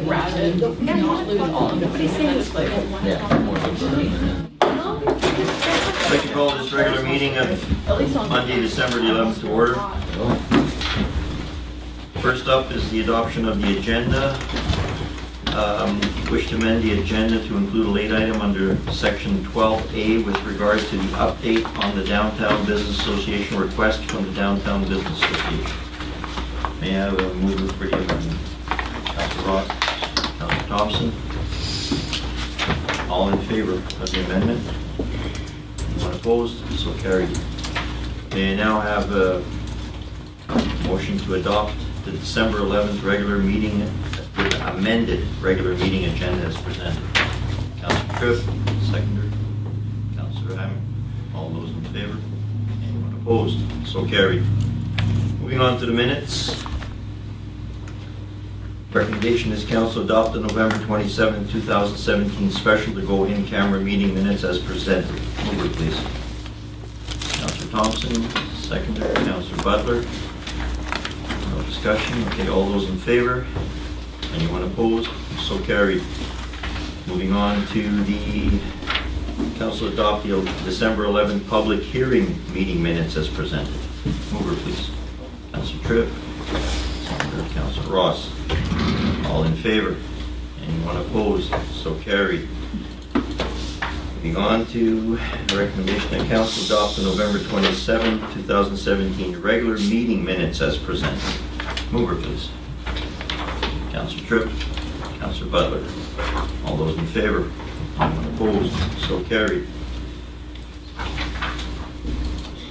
rather not lose all of it, but it's legislative. Yeah, more than I'd like to call this regular meeting of Monday, December the 11th to order. First up is the adoption of the agenda. Wish to amend the agenda to include a late item under section 12A with regard to the update on the Downtown Business Association request from the Downtown Business Association. May I have a mover for the amendment? Councillor Ross, Councillor Thompson. All in favor of the amendment? Anyone opposed? So carried. May I now have a motion to adopt the December 11th regular meeting with amended regular meeting agenda as presented. Councillor Tripp, seconder. Councillor Hammet. All those in favor? Anyone opposed? So carried. Moving on to the minutes. Recommendation is council adopt the November 27, 2017 special to go in camera meeting minutes as presented. Mover, please. Councillor Thompson, seconder. Councillor Butler. No discussion. Okay, all those in favor? Anyone opposed? So carried. Moving on to the council adopt the December 11th public hearing meeting minutes as presented. Mover, please. Councillor Tripp. Seconder. Councillor Ross. All in favor? Anyone opposed? So carried. Moving on to the recommendation that council adopt the November 27, 2017 regular meeting minutes as presented. Mover, please. Councillor Tripp. Councillor Butler. All those in favor? Anyone opposed? So carried.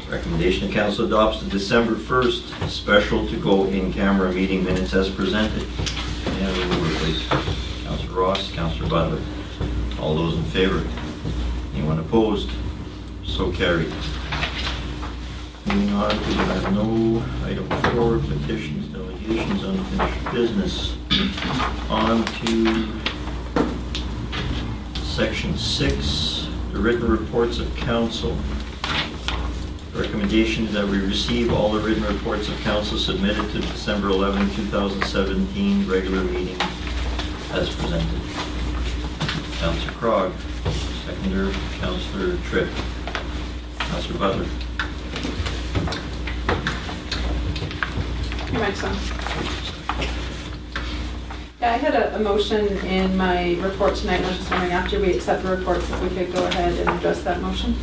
Recommendation that council adopts the December 1st special to go in camera meeting minutes as presented. May I have a mover, please? Councillor Ross, Councillor Butler. All those in favor? Anyone opposed? So carried. Moving on to no item 4, petitions, delegations, unfinished business. On to section 6, the written reports of council. The recommendation is that we receive all the written reports of council submitted to December 11, 2017 regular meeting as presented. Councillor Krog, seconder. Councillor Tripp. Councillor Butler. Your mic's on. Yeah, I had a motion in my report tonight, and I was just wondering after we accept the reports if we could go ahead and address that motion.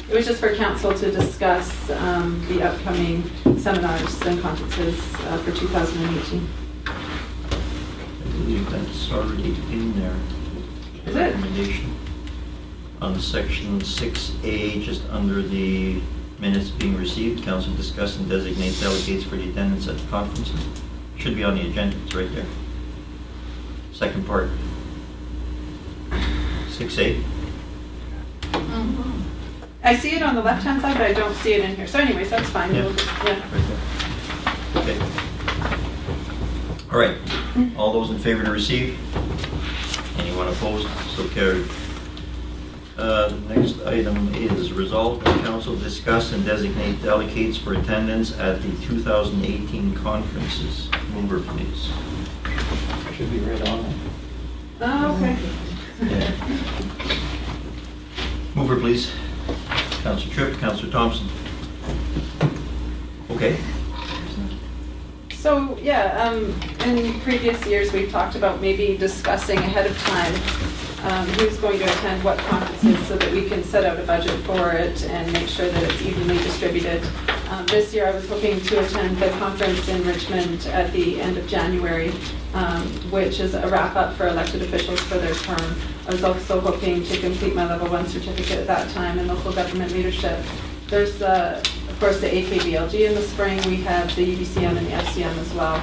It was just for council to discuss the upcoming seminars and conferences for 2018. I believe that's already in there. Is it? Recommendation on section 6A, just under the minutes being received, council discuss and designate delegates for the attendance at the conferences. Should be on the agenda, it's right there. Second part. 6A. I see it on the left-hand side, but I don't see it in here. So anyways, that's fine. Yeah. We'll just, yeah. Right there. Okay. All right. All those in favor to receive? Anyone opposed? So carried. Next item is resolve that council discuss and designate delegates for attendance at the 2018 conferences. Mover, please. Should be right on it. Oh, okay. Yeah. Mover, please. Councillor Tripp, Councillor Thompson. Okay. So, yeah, in previous years, we've talked about maybe discussing ahead of time who's going to attend what conferences so that we can set out a budget for it and make sure that it's evenly distributed. This year, I was hoping to attend the conference in Richmond at the end of January, which is a wrap-up for elected officials for their term. I was also hoping to complete my level 1 certificate at that time in local government leadership. There's, of course, the AKBLG in the spring. We have the UBCM and the FCM as well.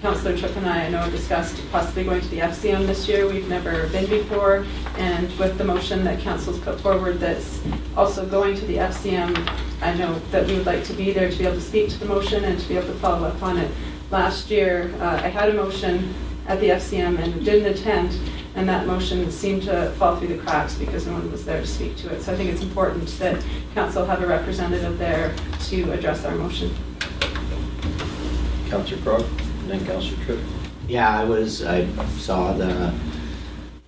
Councillor Tripp and I know, discussed possibly going to the FCM this year. We've never been before, and with the motion that Council's put forward that's also going to the FCM, I know that we would like to be there to be able to speak to the motion and to be able to follow up on it. Last year, I had a motion at the FCM and didn't attend, and that motion seemed to fall through the cracks because no one was there to speak to it. So I think it's important that Council have a representative there to address our motion. Councillor Krog, then Councillor Tripp. Yeah, I saw the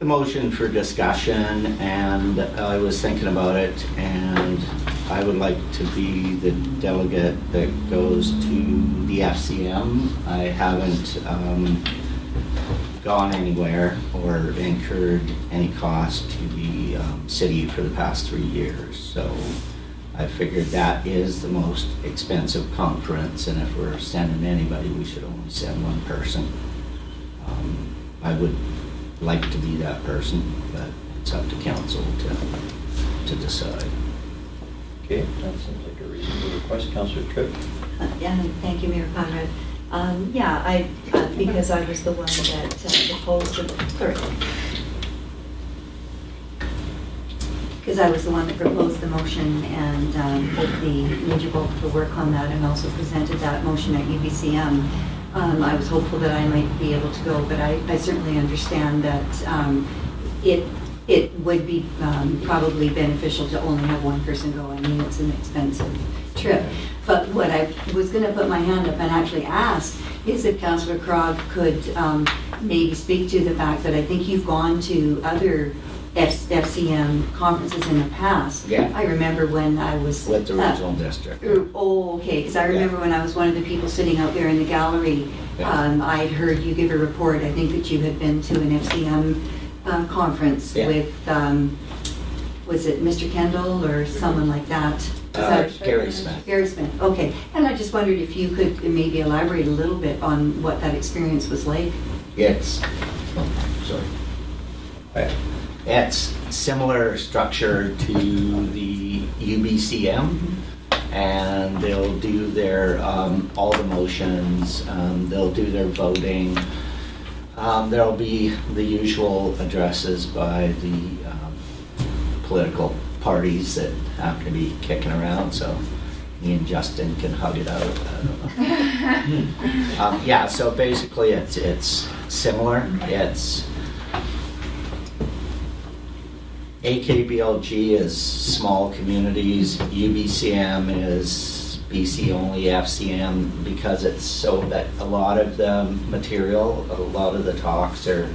motion for discussion, and I was thinking about it, and I would like to be the delegate that goes to the FCM. I haven't gone anywhere or incurred any cost to the city for the past 3 years, so I figured that is the most expensive conference, and if we're sending anybody, we should only send one person. I would like to be that person, but it's up to council to decide. Okay, that seems like a reasonable request. Councillor Tripp? Yeah, thank you, Mayor Conrad. Yeah, because I was the one that proposed the, sorry. Because I was the one that proposed the motion and put the major bulk of the work on that, and also presented that motion at UBCM. I was hopeful that I might be able to go, but I certainly understand that it would be probably beneficial to only have one person go. I mean, it's an expensive trip. But what I was going to put my hand up and actually ask is if Councillor Krog could maybe speak to the fact that I think you've gone to other FCM conferences in the past. Yeah. I remember when I was With the regional district. Oh, okay, because I remember when I was one of the people sitting out there in the gallery, I'd heard you give a report. I think that you had been to an FCM conference with, was it Mr. Kendall or someone like that? Gary Smith. Gary Smith, okay. And I just wondered if you could maybe elaborate a little bit on what that experience was like. It's similar structure to the UBCM, and they'll do their all the motions. They'll do their voting. There'll be the usual addresses by the political parties that happen to be kicking around, so me and Justin can hug it out. I don't know. Yeah, so basically it's similar. It's AKBLG is small communities, UBCM is BC only FCM, because it's so that a lot of the material, a lot of the talks are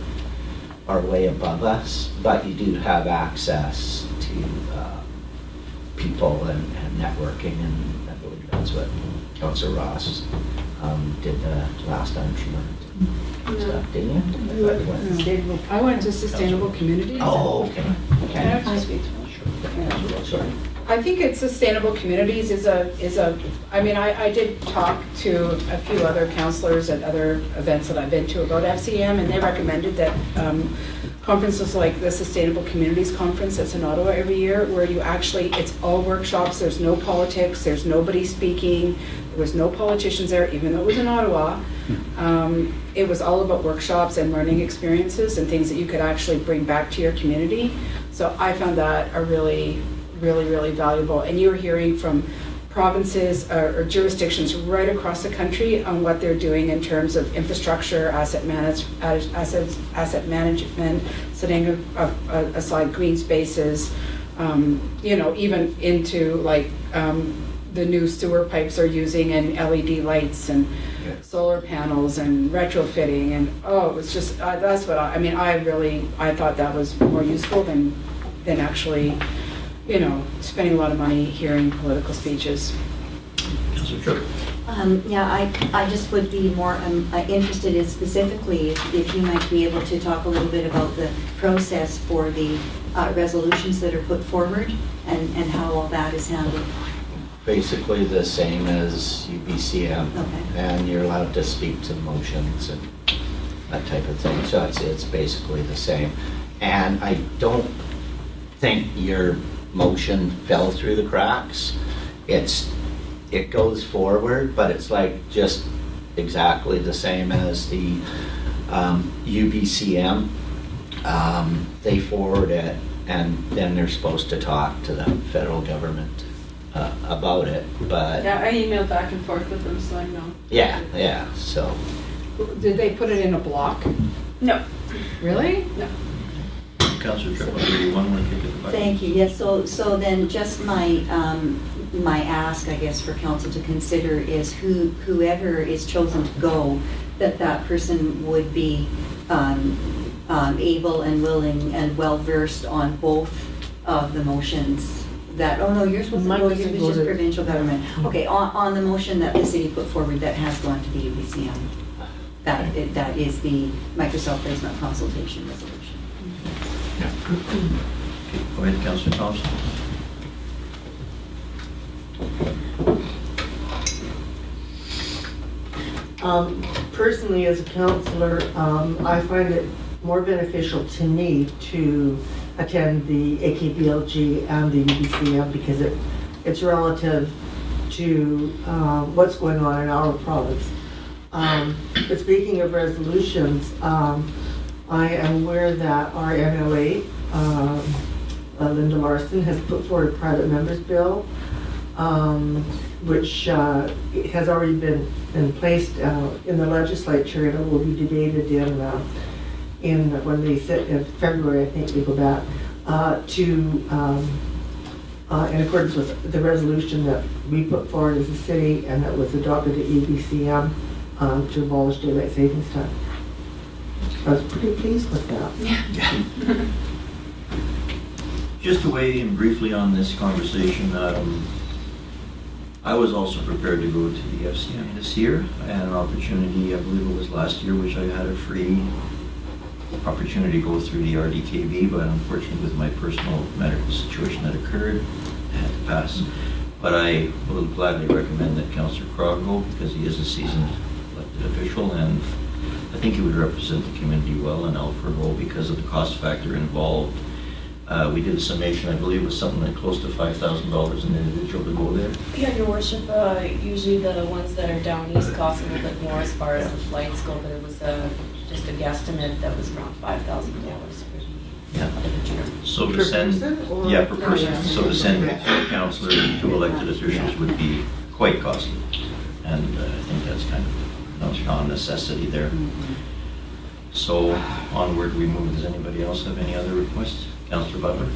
way above us, but you do have access to people and networking, and I believe that's what Councillor Ross did the last time she went. Stuff, didn't you? I went to Sustainable Communities. Oh, okay. Can I have to speak to one? Sure. Sorry. I think it's Sustainable Communities is a, I mean, I did talk to a few other councillors at other events that I've been to about FCM, and they recommended that conferences like the Sustainable Communities Conference that's in Ottawa every year, where you actually, it's all workshops, there's no politics, there's nobody speaking, there was no politicians there, even though it was in Ottawa. It was all about workshops and learning experiences and things that you could actually bring back to your community. So I found that a really valuable. And you were hearing from provinces or jurisdictions right across the country on what they're doing in terms of infrastructure, asset management, setting aside green spaces, you know, even into like the new sewer pipes are using, and LED lights and solar panels and retrofitting, and it was just that's what I mean. I thought that was more useful than actually, you know, spending a lot of money hearing political speeches. Councillor Tripp? Yeah, I just would be more interested in specifically if you might be able to talk a little bit about the process for the resolutions that are put forward and how all that is handled. Basically the same as UBCM, Okay. and you're allowed to speak to motions and that type of thing. So it's basically the same. And I don't think your motion fell through the cracks. It goes forward, but it's like just exactly the same as the UBCM. They forward it, and then they're supposed to talk to the federal government about it. But Yeah, I emailed back and forth with them, so I know. yeah. So Did they put it in a block? No. Really? No. Councillor Tripp, I'll give you one more kick at the button. Thank you. Yes. So then, just my ask, I guess, for council to consider is whoever is chosen to go, that that person would be able and willing and well-versed on both of the motions that, oh no, you're supposed to Mine go, doesn't yours go is just to- provincial government. Okay, on the motion that the city put forward that has gone to the UBCM. That is the Microsoft Placement Consultation Resolution. Go ahead, Councillor Thompson. Personally, as a councillor, I find it more beneficial to me to attend the AKBLG and the UBCM because it's relative to what's going on in our province. But speaking of resolutions, I am aware that our MLA, Linda Larson, has put forward a private member's bill, which has already been placed in the legislature, and it will be debated in when they sit in February, I think they go back, in accordance with the resolution that we put forward as a city and that was adopted at EBCM to abolish daylight savings time. I was pretty pleased with that. Just to weigh in briefly on this conversation, I was also prepared to go to the FCM this year. I had an opportunity, I believe it was last year, which I had a free opportunity to go through the RDKB, but unfortunately with my personal medical situation that occurred, I had to pass. But I will gladly recommend that Councillor Krog go because he is a seasoned elected official and I think he would represent the community well in Alfred role because of the cost factor involved. We did a summation, I believe it was something like close to $5,000 an individual to go there. Yeah, Your Worship, usually the ones that are down east cost a little bit more as far as the flights go, but it was just a guesstimate that was around $5,000 for Yeah. the trip. So to Per send, person or- yeah, per Oh, person. yeah. So to send two councillors and two elected officials would be quite costly. And I think that's kind of a necessity there. So onward we move. Does anybody else have any other requests? Councillor Butler?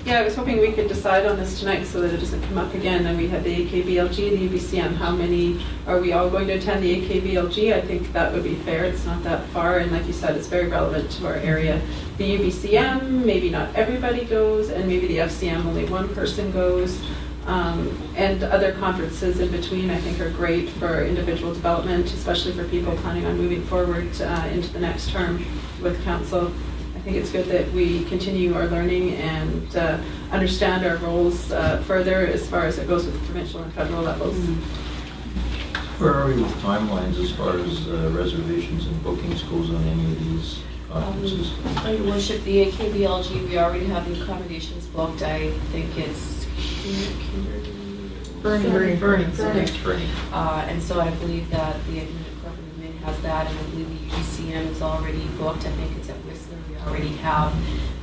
Yeah, I was hoping we could decide on this tonight so that it doesn't come up again. And we had the AKBLG, the UBCM. How many are we all going to attend the AKBLG? I think that would be fair. It's not that far. And like you said, it's very relevant to our area. The UBCM, maybe not everybody goes. And maybe the FCM, only one person goes. And other conferences in between, I think, are great for individual development, especially for people planning on moving forward into the next term with council. I think it's good that we continue our learning and understand our roles further as far as it goes with provincial and federal levels. Where are we with timelines as far as reservations and bookings goes on any of these conferences? Your Worship, the AKBLG, we already have the accommodations booked. I think it's Bernie. Bernie. And so I believe that the corporate admin has that, and I believe the UBCM is already booked. I think it's at Whistler. We already have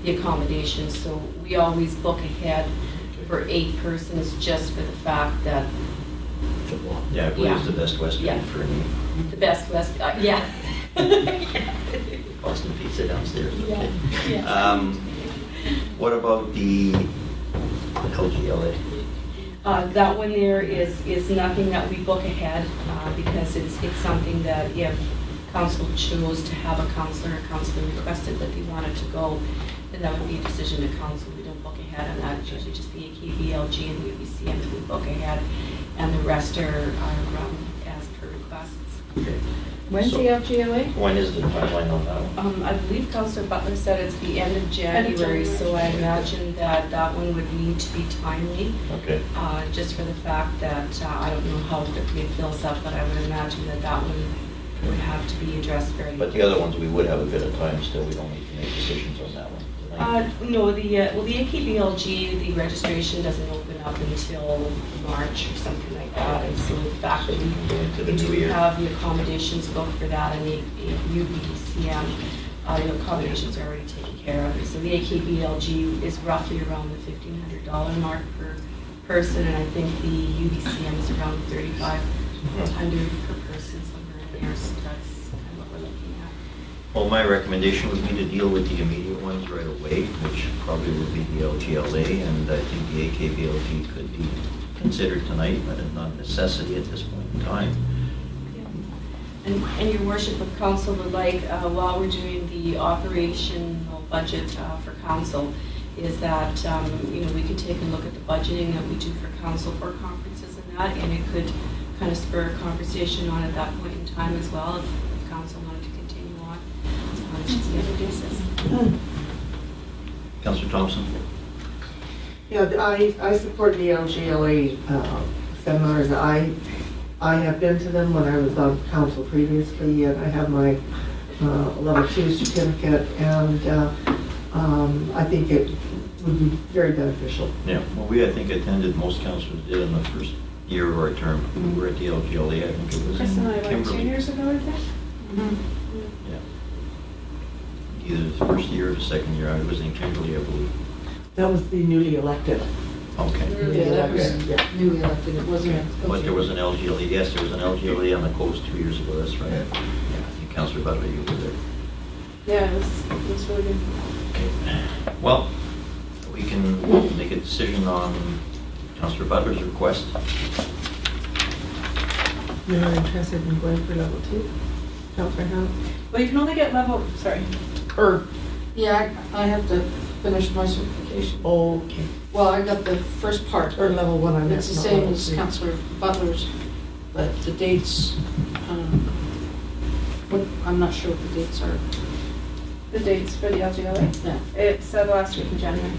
the accommodations, so we always book ahead for 8 persons just for the fact that Yeah, I believe it's the Best Western Yeah. for me. the Best West, yeah. Boston Pizza downstairs. Yeah, Okay. yeah. What about the LGLA? That one there is nothing that we book ahead because it's something that if council chose to have a councillor requested that they wanted to go, then that would be a decision to council. We don't book ahead on that. It's usually just the AKBLG and the UBCM that we book ahead, and the rest are as per requests. Okay. When's So- the LGLA? When is the timeline on that one? I believe Councillor Butler said it's the end of January, so I imagine that that one would need to be timely, Okay. just for the fact that I don't know how quickly it fills up, but I would imagine that that one would have to be addressed very. But the other ones, we would have a bit of time still. We don't need to make decisions on that one tonight. No, the AKBLG, the registration doesn't open up until March or something like that, and so the fact that So we can go into the we new do year. have the accommodations booked for that, and the UBCM, the accommodations are already taken care of. So the AKBLG is roughly around the $1,500 mark per person, and I think the UBCM is around $3,500 per person, somewhere in there, so that's kind of what we're looking at. Well, my recommendation would be to deal with the immediate ones right away, which probably would be the LGLA, and I think the AKBLG could be considered tonight, but it's not a necessity at this point in time. And your worship of council would like, while we're doing the operational budget for council, is that, we could take a look at the budgeting that we do for council for conferences and that, and it could kind of spur a conversation on at that point in time as well, if council wanted to continue on to the other basis. Councillor Thompson? Yeah, I support the LGLA seminars. I have been to them when I was on council previously, and I have my level 2 certificate, and I think it would be very beneficial. Yeah, well, I think, attended, most councillors did in the first year of our term. We were at the LGLA, I think it was Chris and I in went 2 Kimberley. years ago, I think. Yeah. Either the first year or the second year, I was in Kimberley, I believe. That was the newly elected. Okay. Yeah, that was Yeah. newly elected, it wasn't. But there was an LGLA, yes, there was an LGLA on the coast 2 years ago, that's right. Yeah, I think Councillor Butler, you were there. Yeah, it was really good. Okay. Well, we can make a decision on Councillor Butler's request. You're not interested in going for level 2? Councillor Hammet? Well, you can only get level, sorry. Yeah, I have to finish my certification. Okay. Well, I got the first part. Or level 1, I meant. It's the not same level as 2. Councillor Butler's, but the dates, I'm not sure what the dates are. The dates for the LGLA? Yeah. It's the last week in January.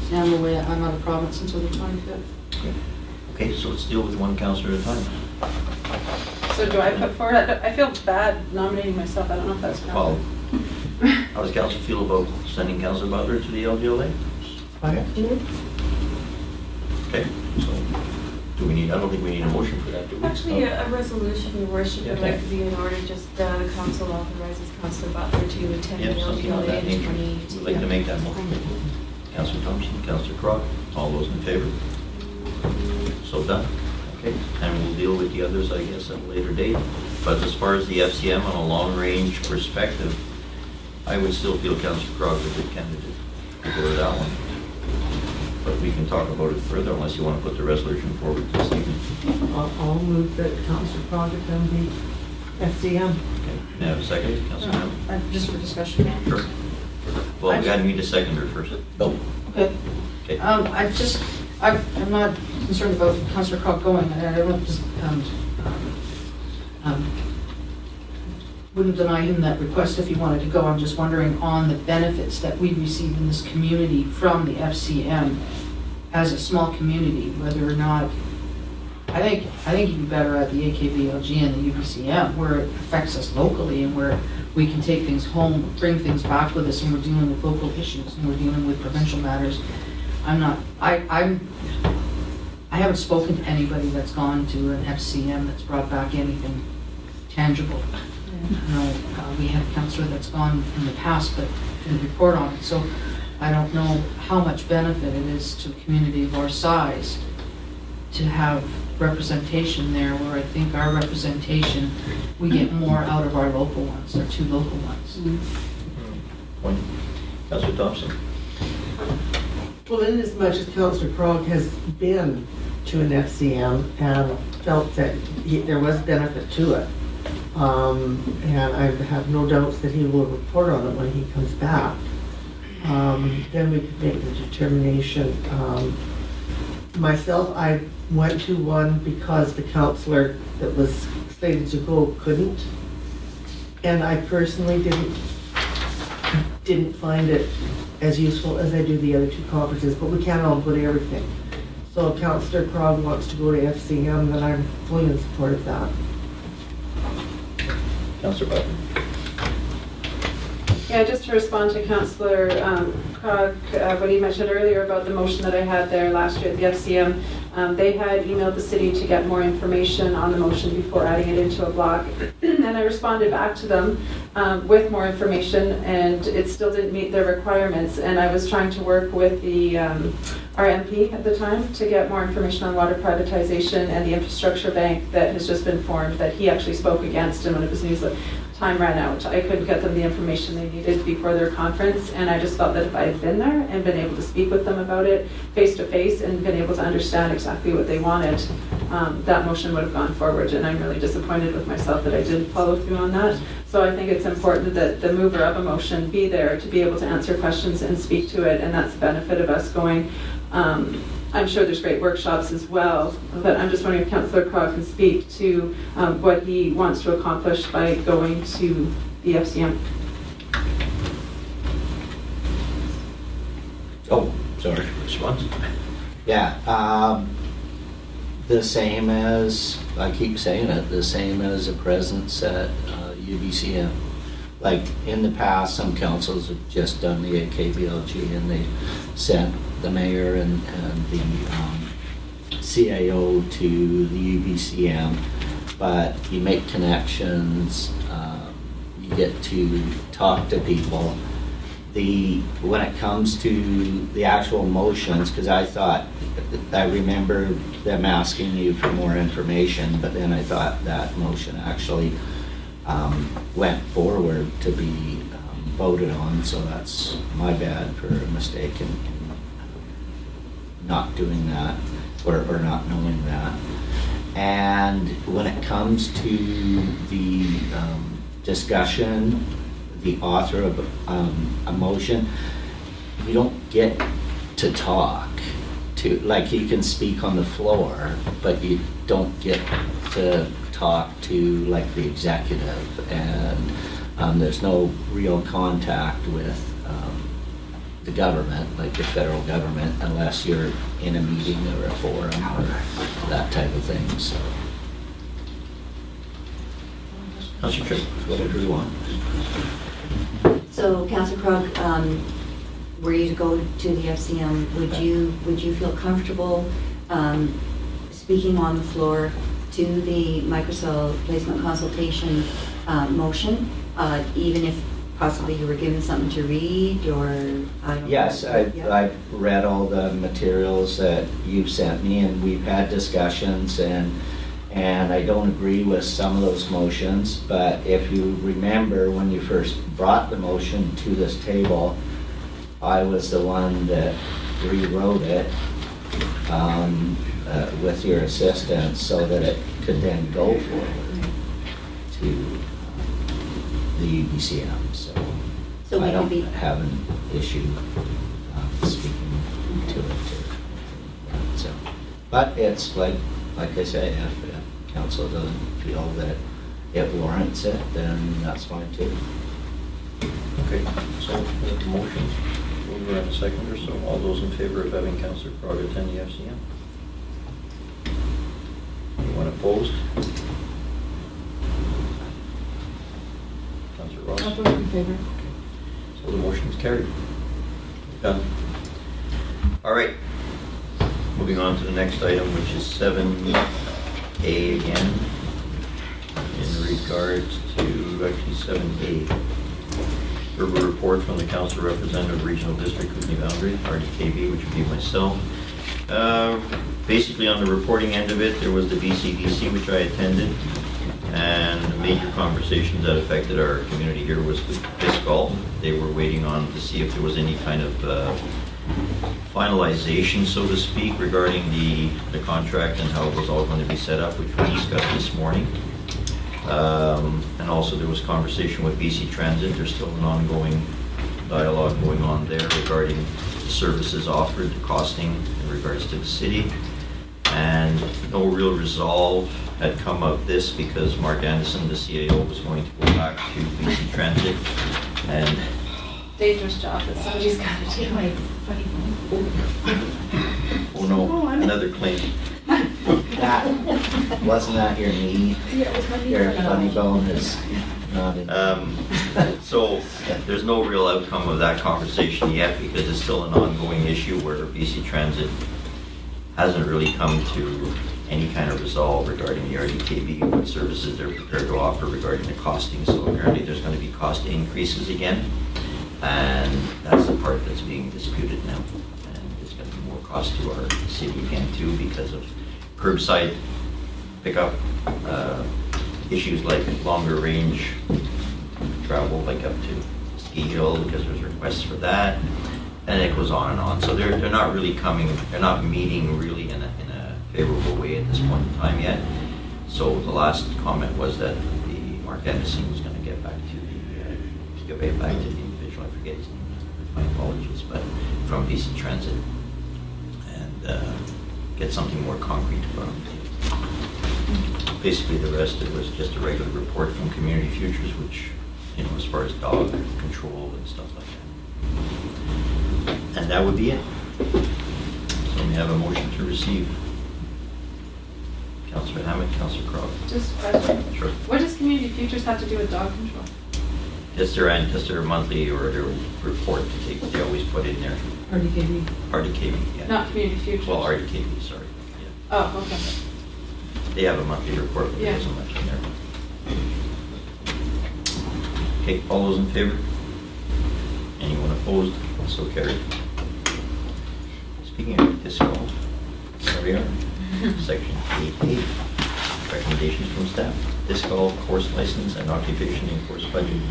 See, I'm away, I'm out of province until the 25th. Okay, so let's deal with one councillor at a time. So do I put forward, I feel bad nominating myself, I don't know if that's Well, proper. how does council feel about sending Councillor Butler to the LGLA? Okay, so do we need, I don't think we need a motion for that, do we? Actually, a resolution, your worship, would like to be in order, just the council authorizes Councillor Butler to attend the Yeah, something of LGLA that in nature. 2018. We'd like to make that motion. Councillor Thompson, Councillor Crog, all those in favor? So done. Okay, and we'll deal with the others, I guess, at a later date. But as far as the FCM on a long-range perspective, I would still feel Councillor Crog is a good candidate to go to that one. But we can talk about it further unless you want to put the resolution forward this evening. I'll move that Councillor Crog attend the FCM. Okay, may I have a second, Councillor Hammond? Just for discussion. Sure. Well, we gotta meet a seconder first. Oh, Okay. Okay. I'm not concerned about Councillor Crog going, I don't just, wouldn't deny him that request if he wanted to go. I'm just wondering on the benefits that we receive in this community from the FCM as a small community, whether or not, I think you'd be better at the AKBLG and the UBCM, where it affects us locally and where we can take things home, bring things back with us, and we're dealing with local issues and we're dealing with provincial matters. I haven't spoken to anybody that's gone to an FCM that's brought back anything tangible. We had a councillor that's gone in the past, but didn't report on it. So I don't know how much benefit it is to a community of our size to have representation there, where I think our representation, we get more out of our local ones, our 2 local ones. Point. Councillor Thompson? Well, in as much as Councillor Crog has been to an FCM and felt that there was benefit to it, and I have no doubts that he will report on it when he comes back, then we could make the determination. Myself, I went to one because the councillor that was slated to go couldn't, and I personally didn't find it as useful as I do the other 2 conferences, but we can't all go to everything. So if Councillor Crog wants to go to FCM, then I'm fully in support of that. Councillor Butler? Yeah, just to respond to Councillor Crog, what he mentioned earlier about the motion that I had there last year at the FCM, they had emailed the city to get more information on the motion before adding it into a block. And I responded back to them with more information, and it still didn't meet their requirements. And I was trying to work with the our MP at the time to get more information on water privatization and the infrastructure bank that has just been formed that he actually spoke against in one of his newsletters. Time ran out. I couldn't get them the information they needed before their conference, and I just felt that if I had been there and been able to speak with them about it face to face and been able to understand exactly what they wanted, that motion would have gone forward, and I'm really disappointed with myself that I didn't follow through on that. So I think it's important that the mover of a motion be there to be able to answer questions and speak to it, and that's the benefit of us going. I'm sure there's great workshops as well, but I'm just wondering if Councillor Krog can speak to what he wants to accomplish by going to the FCM. Oh, sorry. Response? Yeah, the same as, I keep saying it, the same as a presence at UBCM. Like in the past, some councils have just done the KBLG and they sent the mayor and the CAO to the UBCM, but you make connections, you get to talk to people. When it comes to the actual motions, because I remember them asking you for more information, but then I thought that motion actually went forward to be voted on, so that's my bad for a mistake in not doing that or not knowing that. And when it comes to the discussion, the author of a motion, you don't get to talk to, like you can speak on the floor, but you don't get to talk to like the executive, and there's no real contact with the government, like the federal government, unless you're in a meeting or a forum or that type of thing. So, Councillor Tripp. whatever you want. So, Councillor Krog, were you to go to the FCM, would you feel comfortable speaking on the floor to the microcell placement consultation motion, even if possibly you were given something to read, or I don't Yes, know. Yeah. I've read all the materials that you've sent me, and we've had discussions, and I don't agree with some of those motions, but if you remember when you first brought the motion to this table, I was the one that rewrote it with your assistance so that it could then go forward to the UBCM. So we I could don't be, have an issue speaking to it. So, but it's like I say, if council doesn't feel that it warrants it, then that's fine too. Okay, so we have the motion. Mover and a seconder, so all those in favor of having Councillor Krog attend the FCM? Anyone opposed? Councillor Ross? I'll vote in favor. So the motion is carried. Done. All right. Moving on to the next item, which is 7A again, in regards to, actually 7A. Verbal report from the Council Representative Regional District Kootenay Boundary, RDKB, which would be myself. Basically on the reporting end of it, there was the BCDC, which I attended, and the major conversations that affected our community here was with disc golf. They were waiting on to see if there was any kind of finalization, so to speak, regarding the contract and how it was all going to be set up, which we discussed this morning. And also there was conversation with BC Transit. There's still an ongoing dialogue going on there regarding the services offered, the costing in regards to the city. And no real resolve had come of this because Mark Anderson, the CAO, was going to go back to BC Transit. And Dangerous job that somebody's got to take my funny oh no, another claim. Wasn't that your knee? Yeah, it was my knee. Your funny bone is not in. So there's no real outcome of that conversation yet because it's still an ongoing issue where BC Transit hasn't really come to any kind of resolve regarding the RDKB and what services they're prepared to offer regarding the costing. So apparently there's going to be cost increases again, and that's the part that's being disputed now. And it's going to be more cost to our city again too, because of curbside pickup, issues like longer range travel, like up to Ski Hill, because there's requests for that, and it goes on and on. So they're not really they're not meeting really in a favorable way at this point in time yet. So the last comment was that the Mark Anderson was going to get back to the individual, I forget his name, my apologies, but from BC Transit, and get something more concrete to put on the table. Basically the rest, it was just a regular report from Community Futures, which, you know, as far as dog control and stuff like that. And that would be it. So we have a motion to receive. Councillor Hammett, Councillor Crowd. Just a question. Sure. What does Community Futures have to do with dog control? Just their monthly or their report to take, they always put in there. RDKB, yeah. Not Community Futures? Well, RDKB, sorry. Yeah. Oh, okay. They have a monthly report, but there isn't much in there. Okay, all those in favor? Anyone opposed? So carried. Speaking of disc golf, there we are. Section 8A, recommendations from staff. Disc golf course license and occupation and course budget.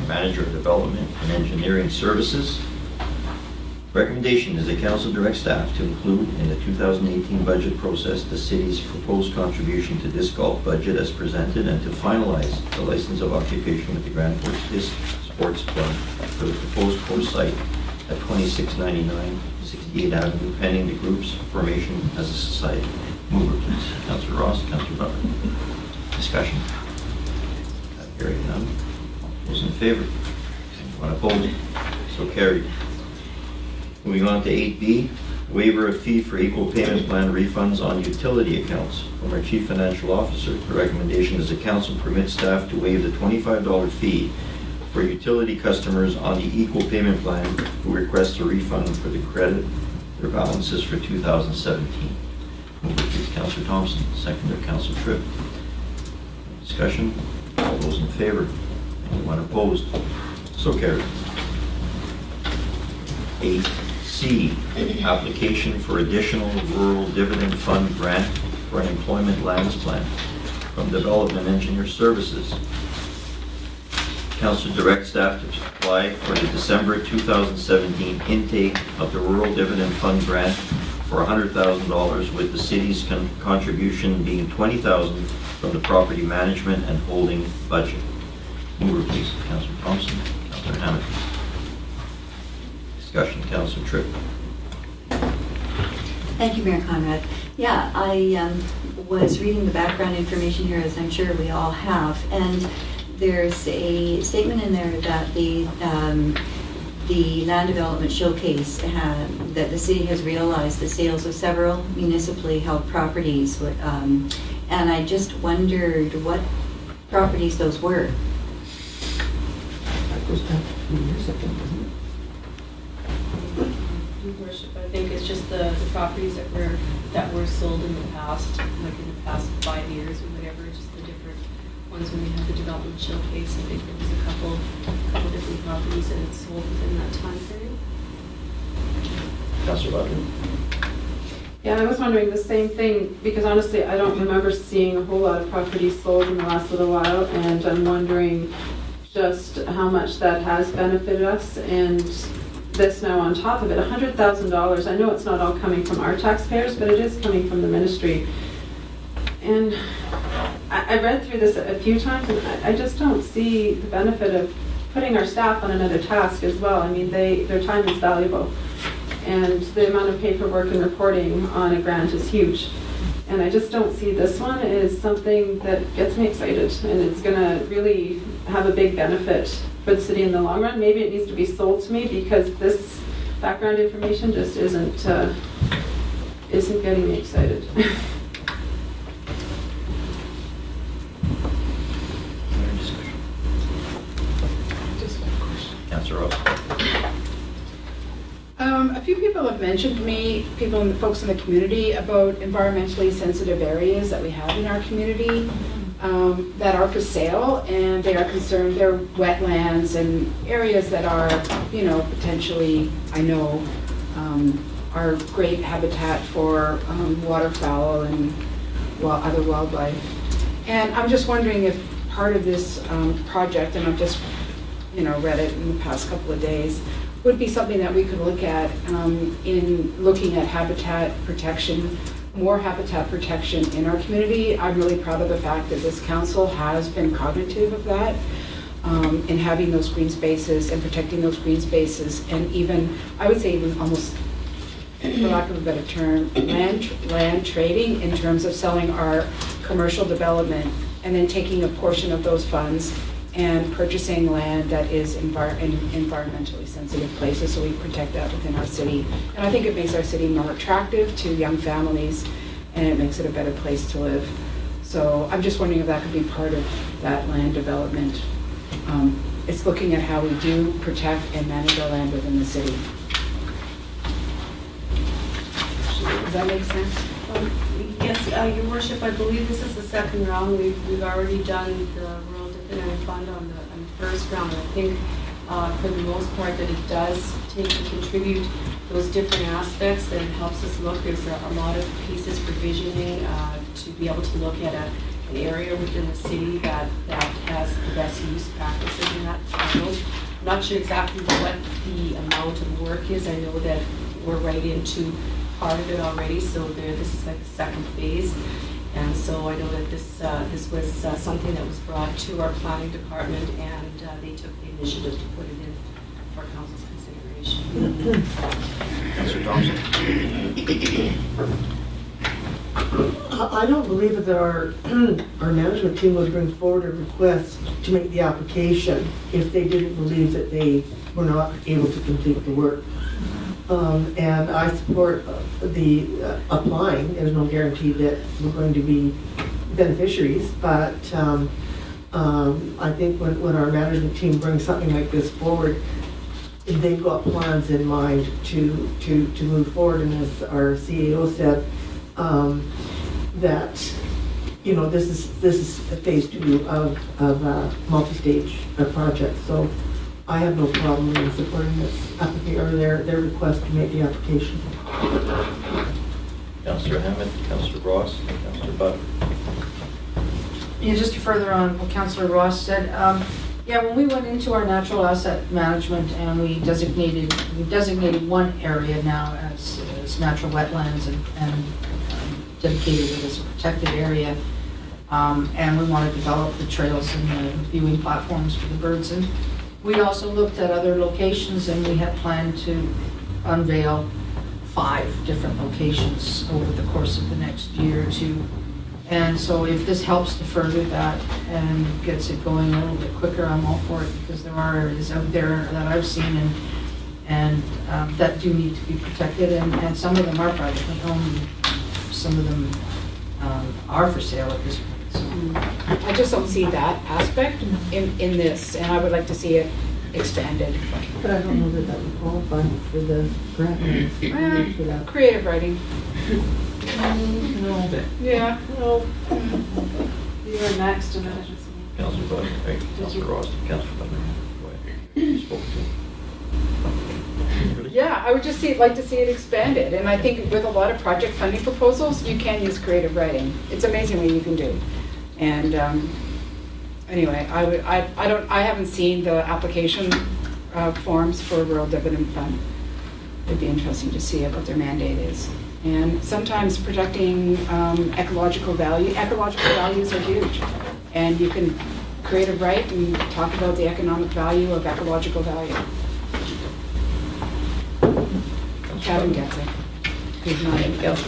Manager of Development and Engineering Services. Recommendation is the council direct staff to include in the 2018 budget process the city's proposed contribution to disc golf budget as presented, and to finalize the license of occupation with the Grand Forks Disc Sports Club for the proposed course site at 2699 68th Avenue, pending the group's formation as a society. Mover, please. Councillor Ross, Councillor Butler. Discussion. Hearing none. All those in favor? Anyone opposed? So carried. Moving on to 8B, waiver of fee for equal payment plan refunds on utility accounts. From our Chief Financial Officer, the recommendation is the council permit staff to waive the $25 fee for utility customers on the equal payment plan who request a refund for the credit their balances for 2017. Mover, please, Councillor Thompson. Seconder, Councillor Tripp. Discussion. All those in favor? Anyone opposed? So carried. 8C, application for additional Rural Dividend Fund grant for an employment lands plan from Development Engineer Services. Council direct staff to apply for the December 2017 intake of the Rural Dividend Fund grant for $100,000, with the city's contribution being $20,000 from the property management and holding budget. Mover, please. Councillor Thompson. Councillor Hammett. Discussion. Councillor Tripp. Thank you, Mayor Conrad. Yeah, I was reading the background information here, as I'm sure we all have, and there's a statement in there that the land development showcase that the city has realized the sales of several municipally held properties, and I just wondered what properties those were. That goes back to 2 years, I think, doesn't it? Your Worship, I think it's just the properties that were sold in the past, like in the past 5 years or whatever, just the different ones when we had the development showcase. I think there was a couple different properties that had sold within that time period. Councillor Butler. Yeah, I was wondering the same thing, because honestly, I don't remember seeing a whole lot of properties sold in the last little while, and I'm wondering just how much that has benefited us, and this now on top of it, $100,000. I know it's not all coming from our taxpayers, but it is coming from the ministry. And I read through this a few times, and I just don't see the benefit of putting our staff on another task as well. I mean, their time is valuable, and the amount of paperwork and reporting on a grant is huge. And I just don't see this one as something that gets me excited, and it's going to really have a big benefit for the city in the long run. Maybe it needs to be sold to me, because this background information just isn't getting me excited. Councillor Ross. A few people have mentioned to me, folks in the community, about environmentally sensitive areas that we have in our community that are for sale, and they are concerned. They're wetlands and areas that are, potentially, I know, are great habitat for waterfowl and other wildlife. And I'm just wondering if part of this project, and I've just read it in the past couple of days, would be something that we could look at in looking at habitat protection, more habitat protection in our community. I'm really proud of the fact that this council has been cognitive of that, in having those green spaces and protecting those green spaces, and even, I would say even almost, for lack of a better term, land trading in terms of selling our commercial development and then taking a portion of those funds and purchasing land that is in environmentally sensitive places, so we protect that within our city. And I think it makes our city more attractive to young families, and it makes it a better place to live. So I'm just wondering if that could be part of that land development. It's looking at how we do protect and manage our land within the city. Does that make sense? Yes, Your Worship, I believe this is the second round. We've already done the Rural Dividend Fund on the first round. I think for the most part that it does take and contribute those different aspects that helps us look. There's a lot of pieces for visioning to be able to look at an area within the city that has the best use practices in that field. I'm not sure exactly what the amount of work is. I know that we're right into part of it already, so this is like the second phase. And so I know that this was something that was brought to our planning department, and they took the initiative to put it in for council's consideration. Councillor Thompson. I don't believe that our management team would bring forward a request to make the application if they didn't believe that they were not able to complete the work. And I support the applying. There's no guarantee that we're going to be beneficiaries, but I think when our management team brings something like this forward, they've got plans in mind to move forward. And as our CEO said, that this is phase 2 of a multi-stage project. So I have no problem in supporting this application or their request to make the application. Councillor Hammett, Councillor Ross, and Councillor Butt. Yeah, just to further on what Councillor Ross said, when we went into our natural asset management and we designated one area now as natural wetlands and dedicated it as a protected area, and we want to develop the trails and the viewing platforms for the birds. And we also looked at other locations, and we had planned to unveil 5 different locations over the course of the next year or 2. And so if this helps to further that and gets it going a little bit quicker, I'm all for it, because there are areas out there that I've seen and that do need to be protected, and some of them are privately owned, some of them are for sale at this point. So I just don't see that aspect in this, and I would like to see it expanded. But I don't know that would qualify for the grant money for that. Creative writing. No. Yeah. No. You are next, and then Councillor Butt, right, Councillor Ross, Councillor Butt. Go ahead. You spoke to. Yeah, I would just like to see it expanded, and I think with a lot of project funding proposals, you can use creative writing. It's amazing what you can do. And anyway, I haven't seen the application forms for Rural Dividend Fund. It'd be interesting to see what their mandate is. And sometimes protecting ecological values are huge. And you can creative write and talk about the economic value of ecological value. Kevin gets it. He's not in field.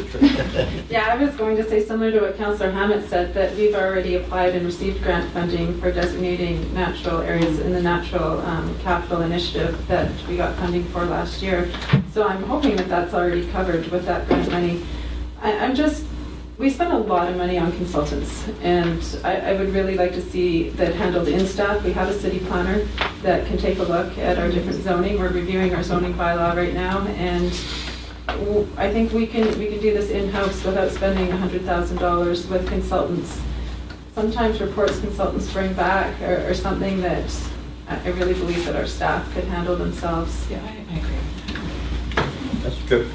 Yeah, I was going to say similar to what Councillor Hammett said, that we've already applied and received grant funding for designating natural areas in the Natural Capital Initiative that we got funding for last year. So I'm hoping that that's already covered with that grant money. We spend a lot of money on consultants, and I would really like to see that handled in staff. We have a city planner that can take a look at our different zoning. We're reviewing our zoning bylaw right now, and I think we can do this in-house without spending $100,000 with consultants. Sometimes reports consultants bring back are something that I really believe that our staff could handle themselves. Yeah, I agree. That's good.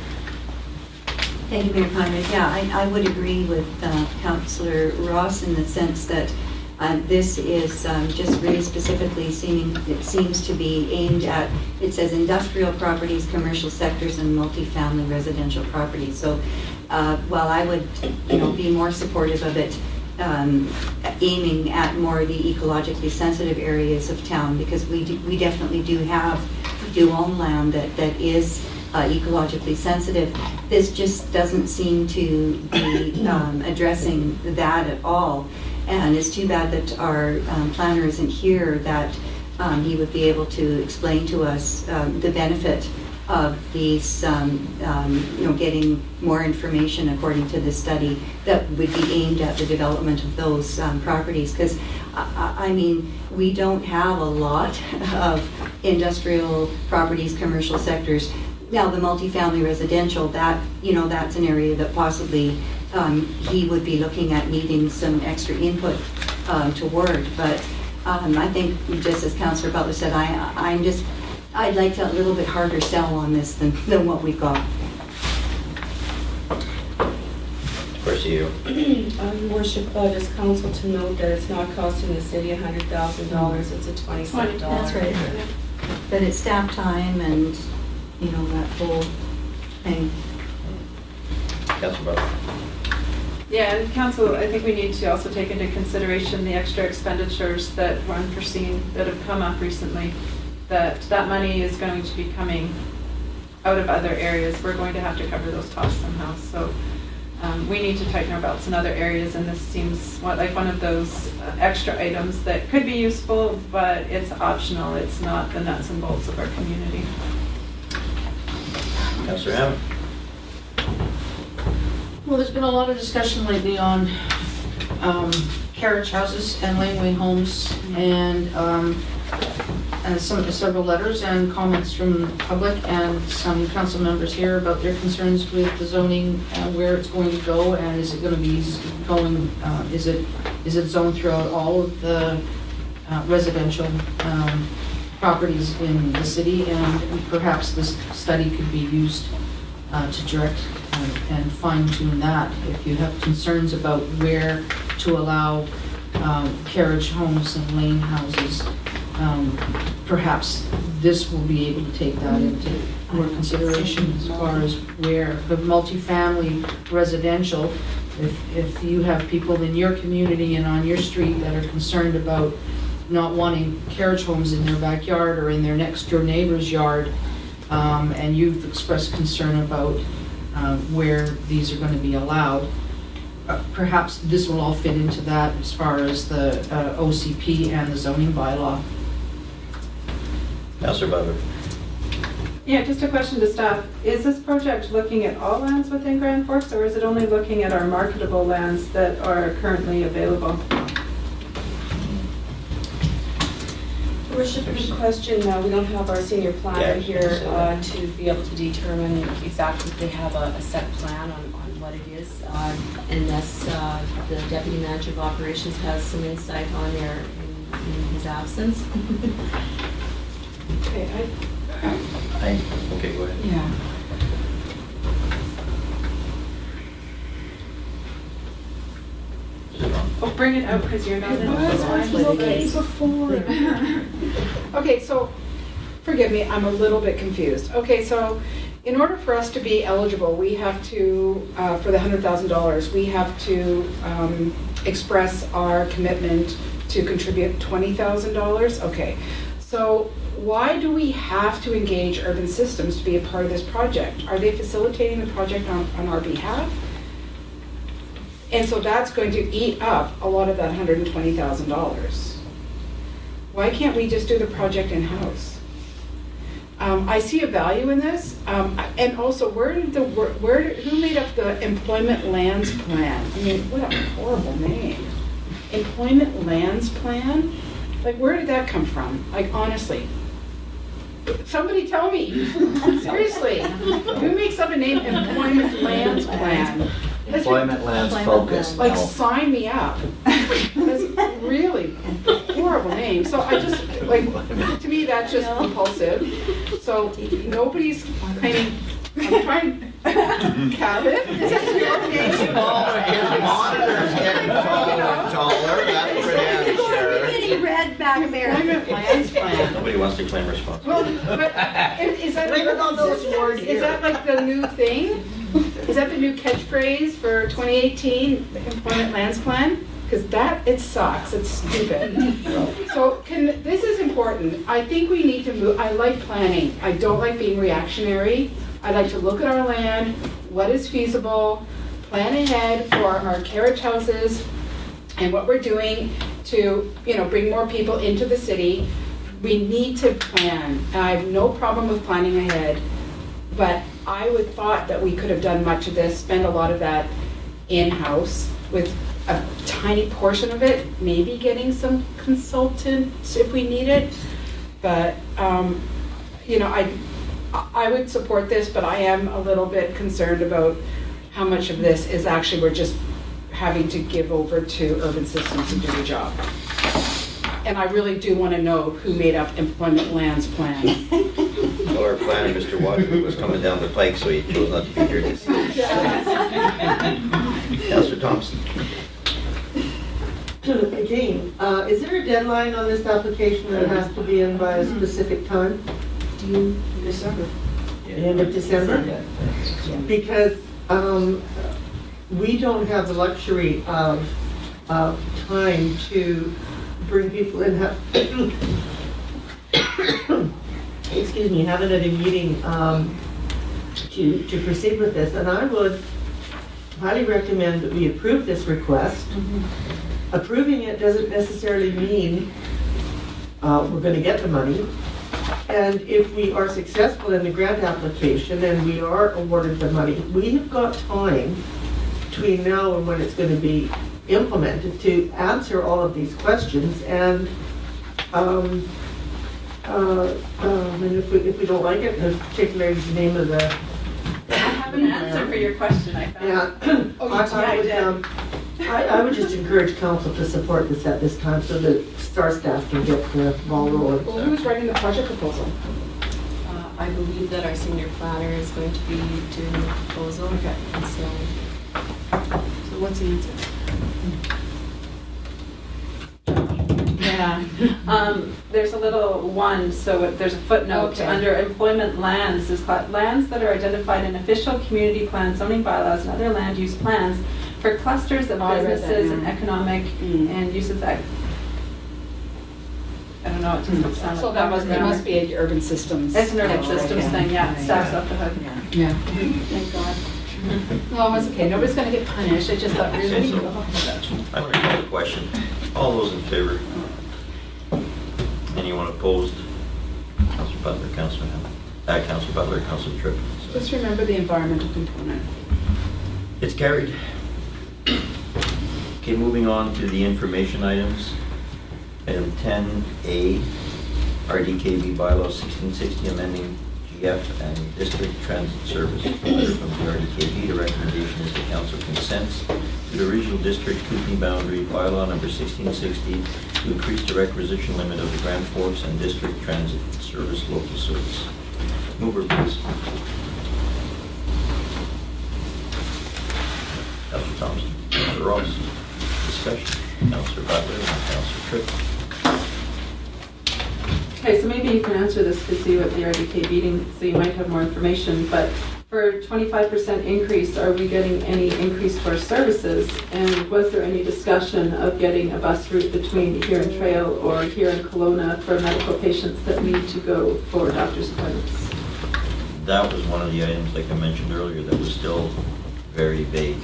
Thank you, Mayor Conrad. Yeah, I would agree with Councillor Ross in the sense that this is just really specifically it seems to be aimed at, it says industrial properties, commercial sectors, and multifamily residential properties. So while I would, be more supportive of it, aiming at more the ecologically sensitive areas of town, because we definitely do own land that is ecologically sensitive. This just doesn't seem to be addressing that at all. And it's too bad that our planner isn't here, that he would be able to explain to us the benefit of these, getting more information according to the study that would be aimed at the development of those properties. Because, I mean, we don't have a lot of industrial properties, commercial sectors. Now, the multifamily residential, that's an area that possibly he would be looking at needing some extra input toward. But I think, just as Councillor Butler said, I'd like a little bit harder sell on this than what we've got. Of course, you. Worship, just council to note that it's not costing the city $100,000, it's a $27. That's right. But it's staff time and, that whole thing. Councillor Butler. Yeah, and council, I think we need to also take into consideration the extra expenditures that were unforeseen that have come up recently. That money is going to be coming out of other areas. We're going to have to cover those costs somehow. So we need to tighten our belts in other areas, and this seems like one of those extra items that could be useful, but it's optional. It's not the nuts and bolts of our community. Councillor Hammett. Well, there's been a lot of discussion lately on carriage houses and laneway homes, and several letters and comments from the public and some council members here about their concerns with the zoning, where it's going to go, and is it going to be going, is it zoned throughout all of the residential properties in the city, and perhaps this study could be used to direct and fine-tune that. If you have concerns about where to allow carriage homes and lane houses, perhaps this will be able to take that into more consideration as far as where the multifamily residential, if you have people in your community and on your street that are concerned about not wanting carriage homes in their backyard or in their next door neighbor's yard, and you've expressed concern about where these are going to be allowed, perhaps this will all fit into that as far as the OCP and the zoning bylaw. Councillor Butler. Yeah, just a question to staff. Is this project looking at all lands within Grand Forks, or is it only looking at our marketable lands that are currently available? Worship, good question. We don't have our senior planner here to be able to determine exactly if they have a set plan on what it is, unless the Deputy Manager of Operations has some insight on there in his absence. Okay, Okay, go ahead. Yeah. oh, bring it out because you're not in before. Okay, so forgive me, I'm a little bit confused. Okay, so in order for us to be eligible, we have to, for the $100,000, we have to express our commitment to contribute $20,000. Okay, so why do we have to engage Urban Systems to be a part of this project? Are they facilitating the project on our behalf? And so that's going to eat up a lot of that $120,000. Why can't we just do the project in-house? I see a value in this, and also who made up the Employment Lands Plan? I mean, what a horrible name. Employment Lands Plan? Like, where did that come from? Like, honestly. Somebody tell me. Seriously. Who makes up a name Employment Lands Plan? Employment lands focused. Like, sign me up. That's really horrible name. So I just, like, to me, that's just compulsive. So nobody's, I'm trying Cabin? Is that your name? His monitor's getting taller and taller, that's for damn sure. Getting red back there. Nobody wants to claim responsibility. Well, but is that, Blame it on those words is that like the new thing? Is that the new catchphrase for 2018, the employment lands plan? Because that, it sucks, it's stupid. So this is important. I think we need to move, I like planning. I don't like being reactionary. I like to look at our land, what is feasible, plan ahead for our carriage houses and what we're doing to, bring more people into the city. We need to plan. I have no problem with planning ahead, but I would thought that we could have done much of this, spend a lot of that in-house with a tiny portion of it, maybe getting some consultants if we need it. But, I would support this, but I am a little bit concerned about how much of this is actually we're just having to give over to urban systems to do the job. And I really do want to know who made up employment lands plan. Well, our planner, Mr. Waterloo, was coming down the pike, so he chose not to be here this evening. Councillor Thompson. Again, is there a deadline on this application that has to be in by a specific time? December. End of December? Because we don't have the luxury of time to bring people in, excuse me, have another meeting to proceed with this. And I would highly recommend that we approve this request. Approving it doesn't necessarily mean we're going to get the money. And if we are successful in the grant application and we are awarded the money, we have got time between now and when it's going to be implemented to answer all of these questions. And if we don't like it, particularly the name of the... I have an answer for your question, I found. Yeah. I would just encourage council to support this at this time so that our staff can get the ball rolling. Well, who's writing the project proposal? I believe that our senior planner is going to be doing the proposal. Okay. And so What's the answer? Yeah, there's a little one, so there's a footnote Okay. under employment lands, is lands that are identified in official community plans, zoning bylaws, and other land use plans for clusters of Oh, I read that businesses and now. economic and uses that. I don't know, it doesn't sound like So that must, it grammar. must be an urban systems. It's an urban Oh, systems okay. thing, yeah, staff's off the hook. Yeah. Thank God. No, it's okay, nobody's gonna get punished, I just thought really. Okay, so I'm going to call the question. All those in favor? Anyone opposed? Councillor Butler, Councillor Hammett. Councillor Butler, Councillor Tripp. Just remember the environmental component. It's carried. Okay, moving on to the information items. Item 10A, RDKB Bylaw 1660, amending GF and District Transit Service. Letter from the RDKB, the recommendation is the council consents to the Regional District Kootenai Boundary Bylaw number 1660 to increase the requisition limit of the Grand Forks and District Transit Service local service. Mover, please. Councillor Thompson. Councillor Ross. Discussion. Councillor Butler and Councillor Tripp. Okay, so maybe you can answer this to see what the RDK meeting, so you might have more information, but for 25% increase, are we getting any increase for services? And was there any discussion of getting a bus route between here and Trail or here in Kelowna for medical patients that need to go for doctor's appointments? That was one of the items, like I mentioned earlier, that was still very vague.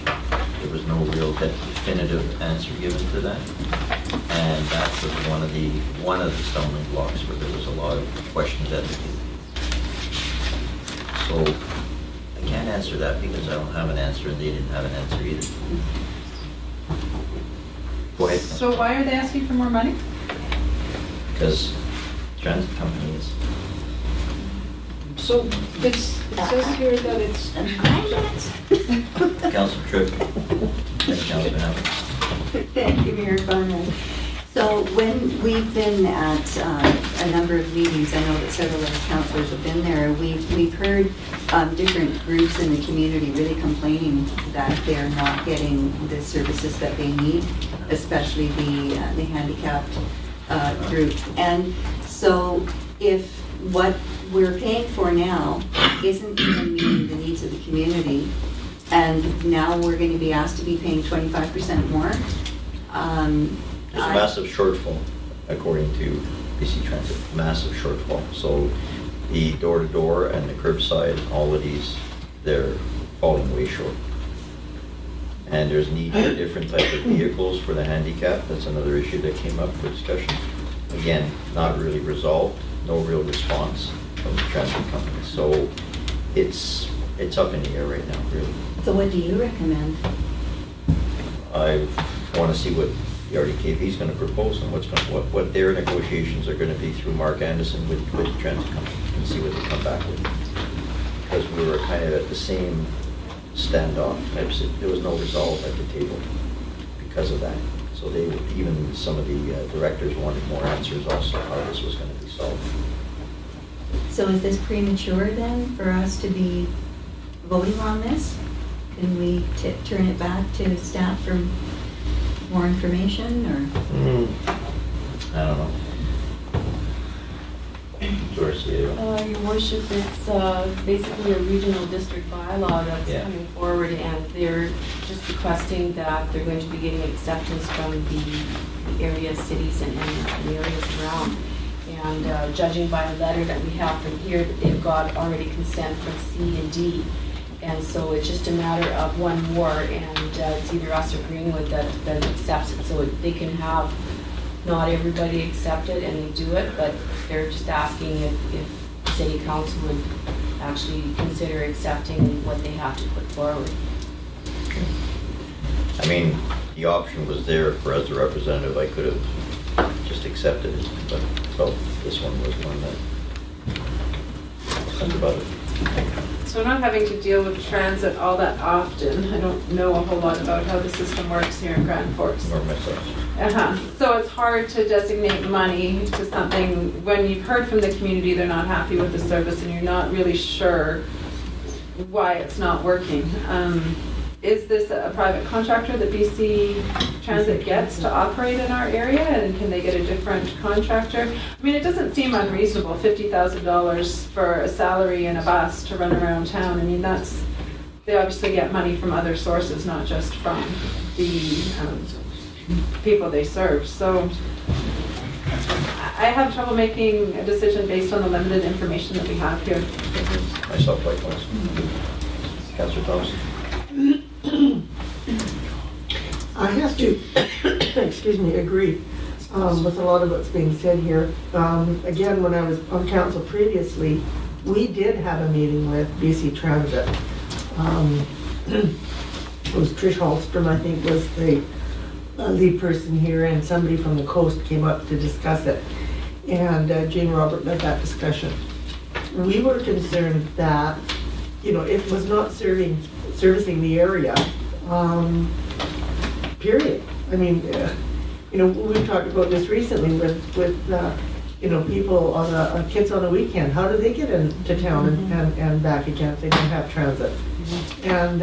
There was no real definitive answer given to that. And that was one of the stumbling blocks where there was a lot of questions educated. So I can't answer that because I don't have an answer and they didn't have an answer either. Go ahead. So why are they asking for more money? Because transit companies. So it says here that it's, Councillor Tripp. And Councillor Hammett. Thank you, Mayor Conrad. So when we've been at a number of meetings, I know that several of the councillors have been there, we've heard different groups in the community really complaining that they're not getting the services that they need, especially the handicapped group. And so if what we're paying for now isn't even meeting the needs of the community, and now we're going to be asked to be paying 25% more, There's a massive shortfall, according to BC Transit, massive shortfall. So the door-to-door and the curbside, all of these, they're falling way short. And there's need for different types of vehicles for the handicap. That's another issue that came up for discussion. Again, not really resolved, no real response from the transit companies. So it's up in the air right now, really. So what do you recommend? I want to see what the RDKB is going to propose and what their negotiations are going to be through Mark Anderson with the transit company, and see what they come back with. Because we were kind of at the same standoff types. There was no resolve at the table because of that. So even some of the directors wanted more answers also how this was going to be solved. So is this premature then for us to be voting on this? Can we turn it back to staff for more information, or? I don't know. Doris, yeah. Your worship, it's basically a regional district bylaw that's coming forward, and they're just requesting that they're going to be getting acceptance from the area cities and the areas around. And judging by the letter that we have from here, they've got already consent from C and D. And so it's just a matter of one more, and it's either us agreeing with that accepts it, so they can have not everybody accept it and they do it, but they're just asking if City Council would actually consider accepting what they have to put forward. I mean, the option was there for as a representative. I could have just accepted it, but felt this one was one that think about it. So not having to deal with transit all that often, I don't know a whole lot about how the system works here in Grand Forks. Nor myself. So it's hard to designate money to something when you've heard from the community they're not happy with the service and you're not really sure why it's not working. Is this a private contractor that BC Transit gets to operate in our area, and can they get a different contractor? I mean, it doesn't seem unreasonable, $50,000 for a salary and a bus to run around town. I mean, they obviously get money from other sources, not just from the people they serve. So I have trouble making a decision based on the limited information that we have here. Myself likewise. Councillor Thompson. I have to, excuse me, agree with a lot of what's being said here. Again, when I was on council previously, we did have a meeting with BC Transit. It was Trish Hallstrom, I think, was the lead person here, and somebody from the coast came up to discuss it. And Jane Robert led that discussion. We were concerned that, it was not servicing the area, period. I mean, we've talked about this recently with people on kids on a weekend. How do they get into town and back again if they don't have transit? And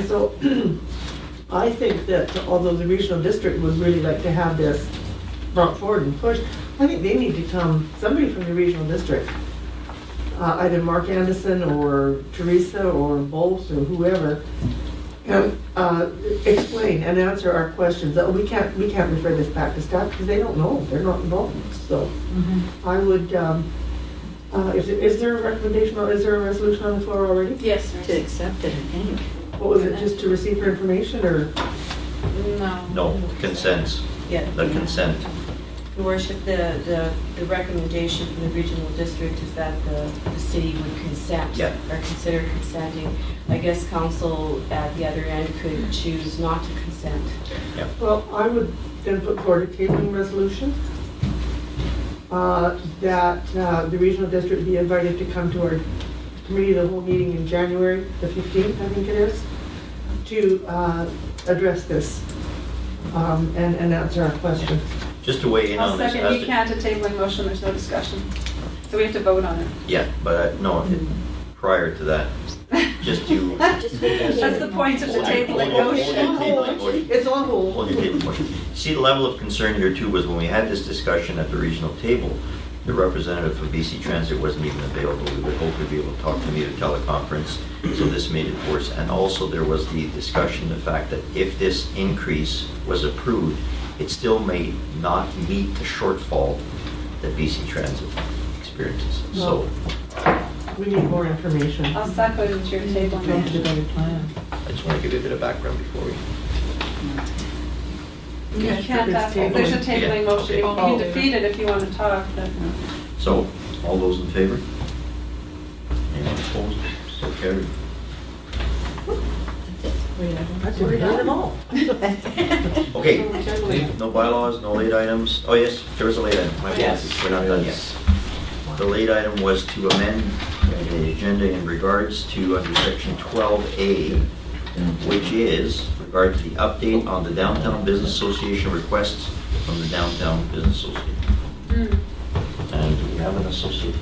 so I think that although the regional district would really like to have this brought forward and pushed, I think they need to come, somebody from the regional district, either Mark Anderson or Teresa or both or whoever, and explain and answer our questions. We can't refer this back to staff because they don't know, they're not involved. So I would, is there a recommendation or is there a resolution on the floor already? Yes, sir. To accept it, I think. What was it, just to receive for information or? No, consents. Yeah. The consent. Your worship, the recommendation from the regional district is that the city would consent or consider consenting. I guess council at the other end could choose not to consent. Yeah. Well, I would then put forward a tabling resolution that the regional district be invited to come to our committee of the whole meeting in January the 15th, I think it is, to address this and answer our questions. Just to weigh in I'll on this. second, you can't a tabling motion, there's no discussion. So we have to vote on it. Yeah, but no, prior to that, just to. That's the point of the tabling motion. It's on hold. Hold your table motion. See, the level of concern here too was when we had this discussion at the regional table, the representative for BC Transit wasn't even available. We would hope to be able to talk to me at a teleconference, so this made it worse. And also there was the discussion, the fact that if this increase was approved, it still may not meet the shortfall that BC Transit experiences. So We need more information. I'll second your tabling motion. I just want to give you a bit of background before we. You can't, there's a tabling motion, you can defeat it if you want to talk, but. So, all those in favor? Anyone opposed? So carried. We're done them all. Okay, no bylaws, no late items. Oh yes, there was a late item. My apologies, we're not done yet. The late item was to amend the agenda in regards to under section 12A, which is regard to the update on the Downtown Business Association requests from the Downtown Business Association. And do we have an associate?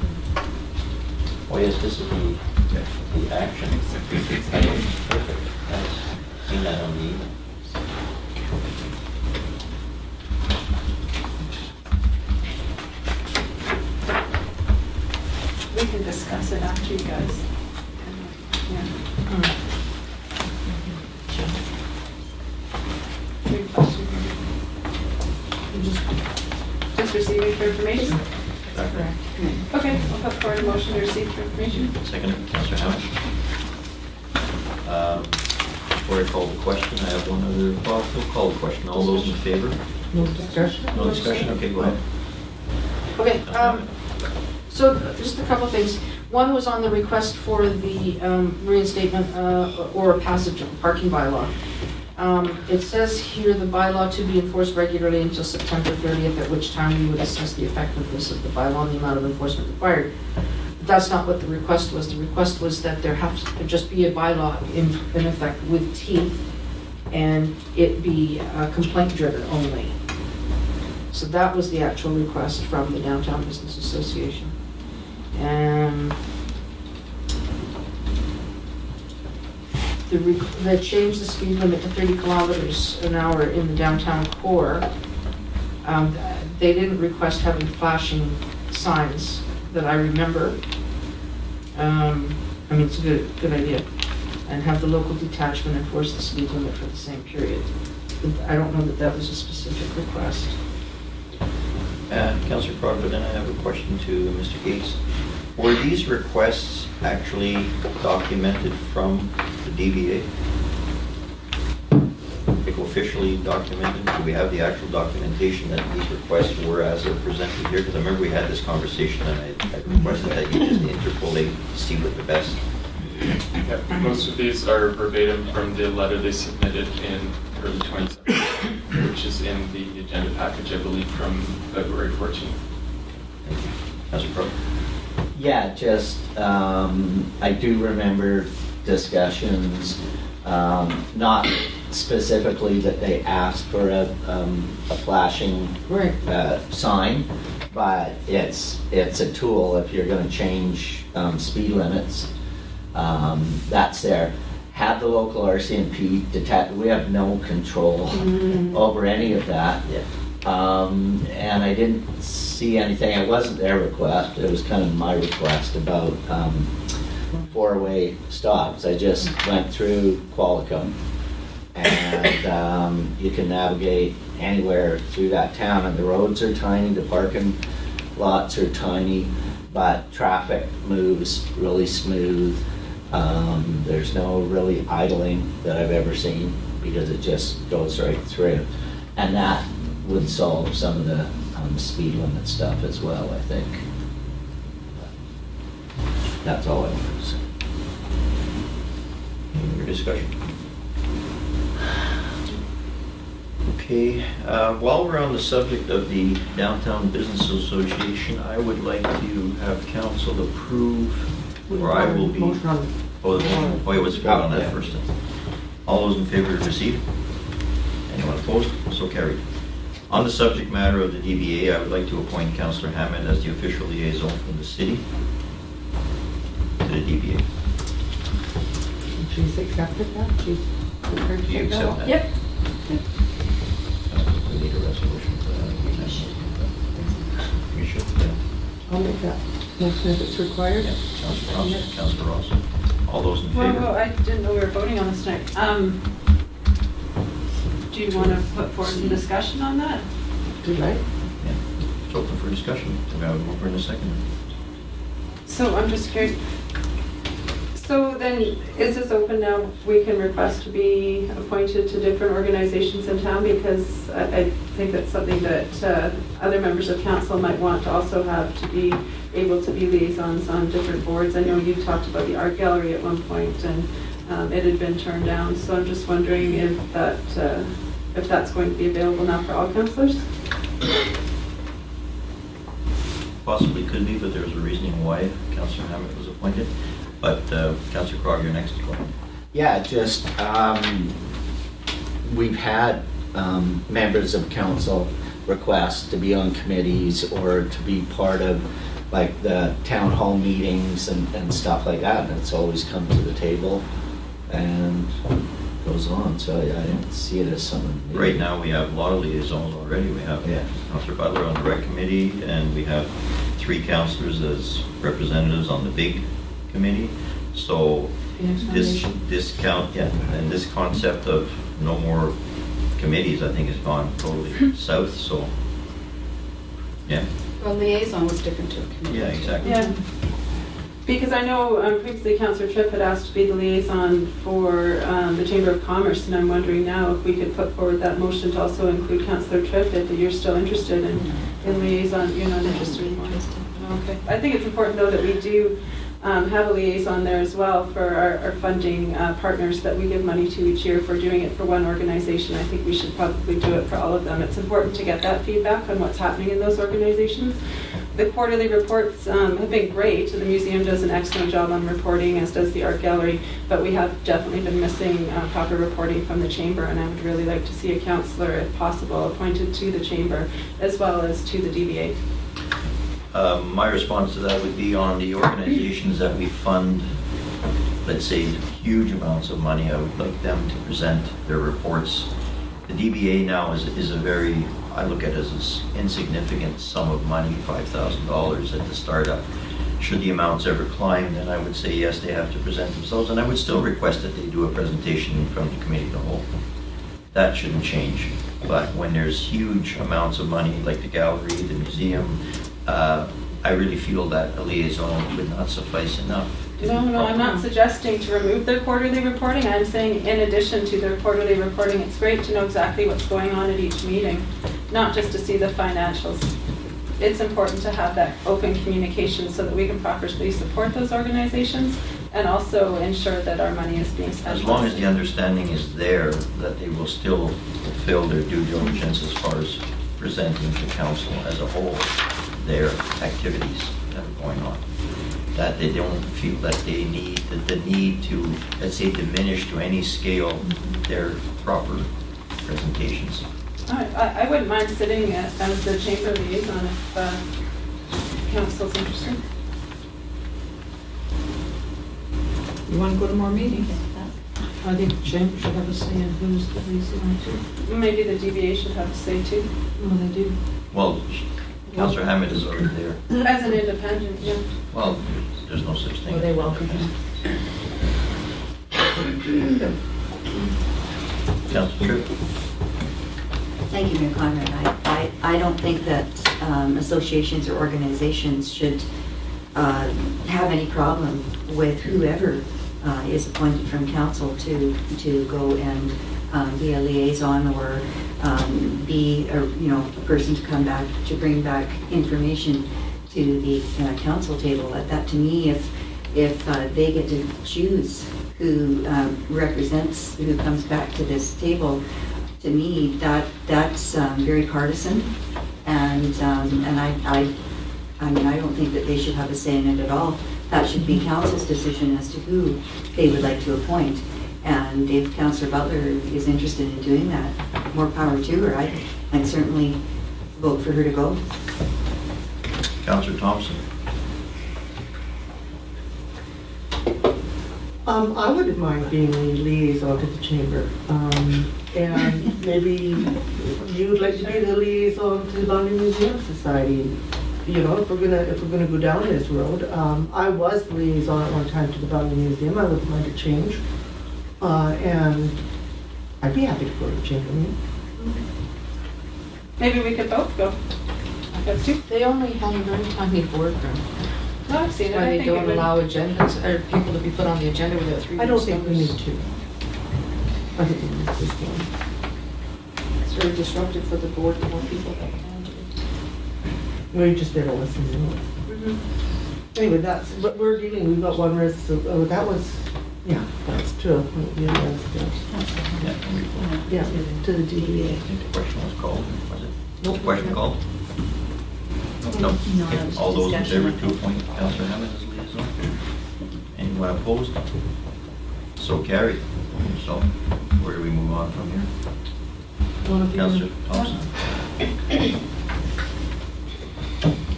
Oh yes, this is the action. Perfect. I've seen that on the email. We can discuss it after you guys. Yeah. Good question. Just receiving for information? That's correct. Okay, I'll put forward a motion to receive for information. Second, Councillor Hammet. Before I call the question, I have one other, well, we'll call the question. All those in favor? No discussion? No discussion? Okay, go ahead. Okay, so just a couple of things. One was on the request for the reinstatement or passage of a parking bylaw. It says here the bylaw to be enforced regularly until September 30th, at which time we would assess the effectiveness of the bylaw and the amount of enforcement required. But that's not what the request was. The request was that there has to just be a bylaw in effect with teeth, and it be complaint driven only. So that was the actual request from the Downtown Business Association. And they changed the speed limit to 30 kilometers an hour in the downtown core. They didn't request having flashing signs that I remember. I mean, it's a good idea. And have the local detachment enforce the speed limit for the same period. But I don't know that that was a specific request. Councillor Crawford, then I have a question to Mr. Gates. Were these requests actually documented from the DVA? Like officially documented? Do we have the actual documentation that these requests were as they're presented here? Because I remember we had this conversation and I requested that you just interpolate, see what the best. Yeah, most of these are verbatim from the letter they submitted in early 2017, which is in the agenda package, I believe, from February 14th. Thank you. Councillor Crawford? Yeah, just, I do remember discussions, not specifically that they asked for a flashing sign, but it's a tool if you're going to change speed limits. That's there. Have the local RCMP detect. We have no control over any of that. Yeah. And I didn't see anything. It wasn't their request. It was kind of my request about four-way stops. I just went through Qualicum, and you can navigate anywhere through that town. And the roads are tiny. The parking lots are tiny, but traffic moves really smooth. There's no really idling that I've ever seen because it just goes right through. And that would solve some of the speed limit stuff as well, I think. That's all I wanted to say. Any other discussion? Okay, while we're on the subject of the Downtown Business Association, I would like to have council approve, or I will be. Oh, it was voted on that first. All those in favor to receive? Anyone opposed? So So carried. On the subject matter of the DBA, I would like to appoint Councillor Hammet as the official liaison from the city to the DBA. She's accepted that? She's prepared to Do you take that accept on? that? Yep. We need a resolution for that. You should, yeah. I'll make that motion if it's required. Yeah. Councillor Ross, Councillor Ross. All those in favor? Well, I didn't know we were voting on this tonight. Do you want to put forward some discussion on that? Do you like? Yeah. It's open for discussion. We're going to move in a second. So I'm just curious. So then, is this open now? We can request to be appointed to different organizations in town, because I think that's something that other members of council might want to also have, to be able to be liaisons on different boards. I know you talked about the art gallery at one point, and it had been turned down. So I'm just wondering if that's going to be available now for all councillors. Possibly could be, but there's a reasoning why Councillor Hammet was appointed. But Councillor Crog, you're next to go. Yeah, just, we've had members of council request to be on committees or to be part of like the town hall meetings and stuff like that. And it's always come to the table and goes on. So I don't see it as something new. Right now, we have a lot of liaisons already. We have Yeah. Councillor Butler on the rec committee, and we have 3 councillors as representatives on the big committee. So this concept of no more committees, I think, has gone totally south. So yeah. Well, liaison was different to a committee. Yeah, exactly. Yeah. Because I know previously Councillor Tripp had asked to be the liaison for the Chamber of Commerce, and I'm wondering now if we could put forward that motion to also include Councillor Tripp, if you're still interested in liaison. You're not interested in one? Okay. I think it's important, though, that we do have a liaison there as well for our funding partners that we give money to each year. If we're doing it for one organization, I think we should probably do it for all of them. It's important to get that feedback on what's happening in those organizations. The quarterly reports have been great. The museum does an excellent job on reporting, as does the art gallery, but we have definitely been missing proper reporting from the chamber, and I would really like to see a councillor, if possible, appointed to the chamber as well as to the DBA. My response to that would be on the organizations that we fund, let's say, huge amounts of money. I would like them to present their reports. The DBA now is a very, I look at it as an insignificant sum of money, $5,000 at the startup. Should the amounts ever climb, then I would say yes, they have to present themselves, and I would still request that they do a presentation in front of the committee of the whole. That shouldn't change. But when there's huge amounts of money, like the gallery, the museum, I really feel that a liaison would not suffice enough. No, I'm not suggesting to remove their quarterly reporting. I'm saying in addition to their quarterly reporting, it's great to know exactly what's going on at each meeting, not just to see the financials. It's important to have that open communication so that we can properly support those organizations and also ensure that our money is being spent. As long as the understanding is there that they will still fulfill their due diligence as far as presenting to council as a whole their activities that are going on. That they don't feel that they need, that the need to, let's say, diminish to any scale their proper presentations. I wouldn't mind sitting as the chamber liaison if council's interested. You want to go to more meetings? I think the chamber should have a say in who's the liaison to. Maybe the DBA should have a say too. Well, they do. Well, Councillor Hammet is already there. As an independent, yeah. Well, there's no such thing. Well, they welcome him. Councillor Tripp? Thank you, Mayor Conrad. I don't think that associations or organizations should have any problem with whoever is appointed from council to go and be a liaison or be a person to come back to bring back information to the council table. That to me, if they get to choose who represents, who comes back to this table, to me that's very partisan, and I don't think that they should have a say in it at all. That should be council's decision as to who they would like to appoint. And if Councillor Butler is interested in doing that, more power to her. I'd certainly vote for her to go. Councillor Thompson. I wouldn't mind being the liaison to the chamber. And maybe you'd like to be the liaison to the Boundary Museum Society. You know, if we're gonna go down this road. I was the liaison at one time to the Boundary Museum. I wouldn't mind a change. And I'd be happy to go to the chamber meeting. Maybe we could both go. That's two. They only have a very tiny boardroom. No, I've seen it. Why I they think it don't would- allow agendas, or people to be put on the agenda without 3 I don't weeks' think we need notice. to. I think we need this one. It's very disruptive for the board, the more people that can do. We just did a listen to it. Mhm. Anyway, that's what we're dealing, we've got one that was, yeah, that's true. Yeah, Yeah. to the I DDA. think the question was called, was it? Nope. Was the question called? No. No, Okay. that was All those in discussion, favor I to think. appoint Councillor Hammett as liaison? Anyone opposed? So carried. So where do we move on from here? One of you- Councillor Thompson?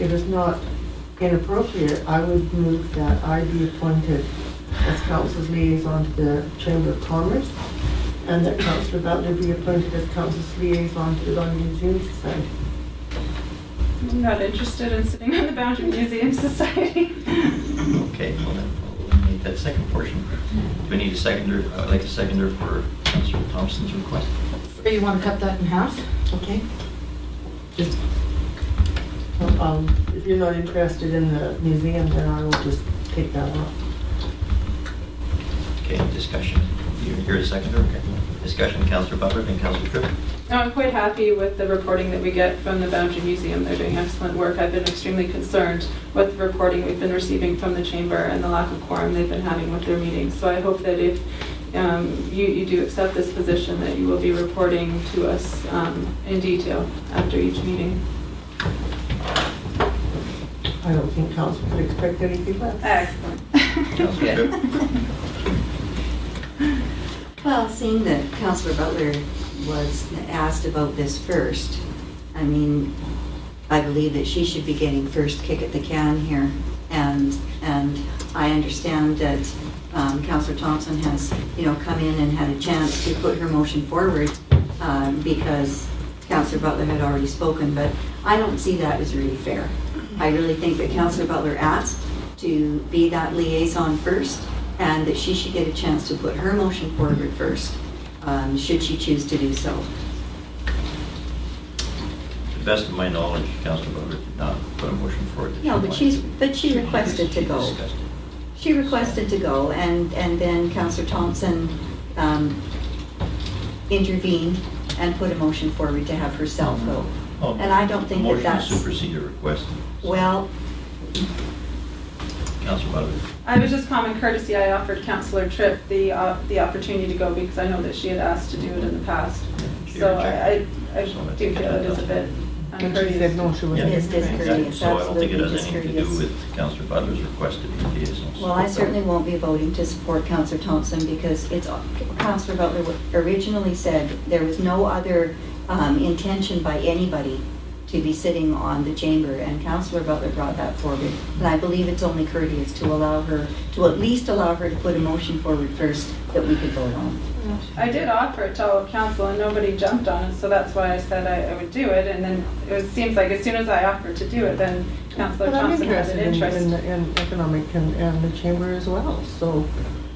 If it's not inappropriate, I would move that I be appointed as council's liaison to the Chamber of Commerce, and that Councillor Butler be appointed as council's liaison to the Boundary Museum Society. I'm not interested in sitting on the Boundary Museum Society. Okay, well then, we'll eliminate that second portion. Do we need a seconder? I'd like a seconder for Councillor Thompson's request. Or you want to cut that in half? Okay. Just, if you're not interested in the museum, then I will just take that off. Okay, discussion. You're a seconder? Okay. Discussion, Councillor Butler and Councillor Tripp. No, I'm quite happy with the reporting that we get from the Boundary Museum. They're doing excellent work. I've been extremely concerned with the reporting we've been receiving from the chamber and the lack of quorum they've been having with their meetings. So I hope that if you do accept this position, that you will be reporting to us in detail after each meeting. I don't think council could expect anything less. Excellent. Councillor Tripp. Well, seeing that Councillor Butler was asked about this first, I mean, I believe that she should be getting first kick at the can here. And I understand that Councillor Thompson has, come in and had a chance to put her motion forward because Councillor Butler had already spoken, but I don't see that as really fair. I really think that Councillor Butler asked to be that liaison first, and that she should get a chance to put her motion forward first, should she choose to do so. To the best of my knowledge, Councillor Butler did not put a motion forward. No, but she requested to go. Discussed it. She requested to go, and then Councillor Thompson intervened and put a motion forward to have herself go. Oh, And I don't think that motion that's- to supersede a request. Well, Councillor Butler. I was just common courtesy. I offered Councillor Tripp the opportunity to go because I know that she had asked to do it in the past. She So rejected. I do feel it is a bit And she uncourteous. said no, she Yeah. wasn't. it is discourteous, So I don't think it absolutely has anything to do discourteous. with Councillor Butler's request to be liaison. Well, I certainly won't be voting to support Councillor Thompson because Councillor Butler originally said there was no other intention by anybody to be sitting on the chamber, and Councillor Butler brought that forward. And I believe it's only courteous to at least allow her to put a motion forward first that we could vote on. I did offer it to all of council and nobody jumped on it, so that's why I said I would do it. And then it seems like as soon as I offered to do it, then Councillor But I'm Thompson had an interested interest. in economic and the chamber as well, so,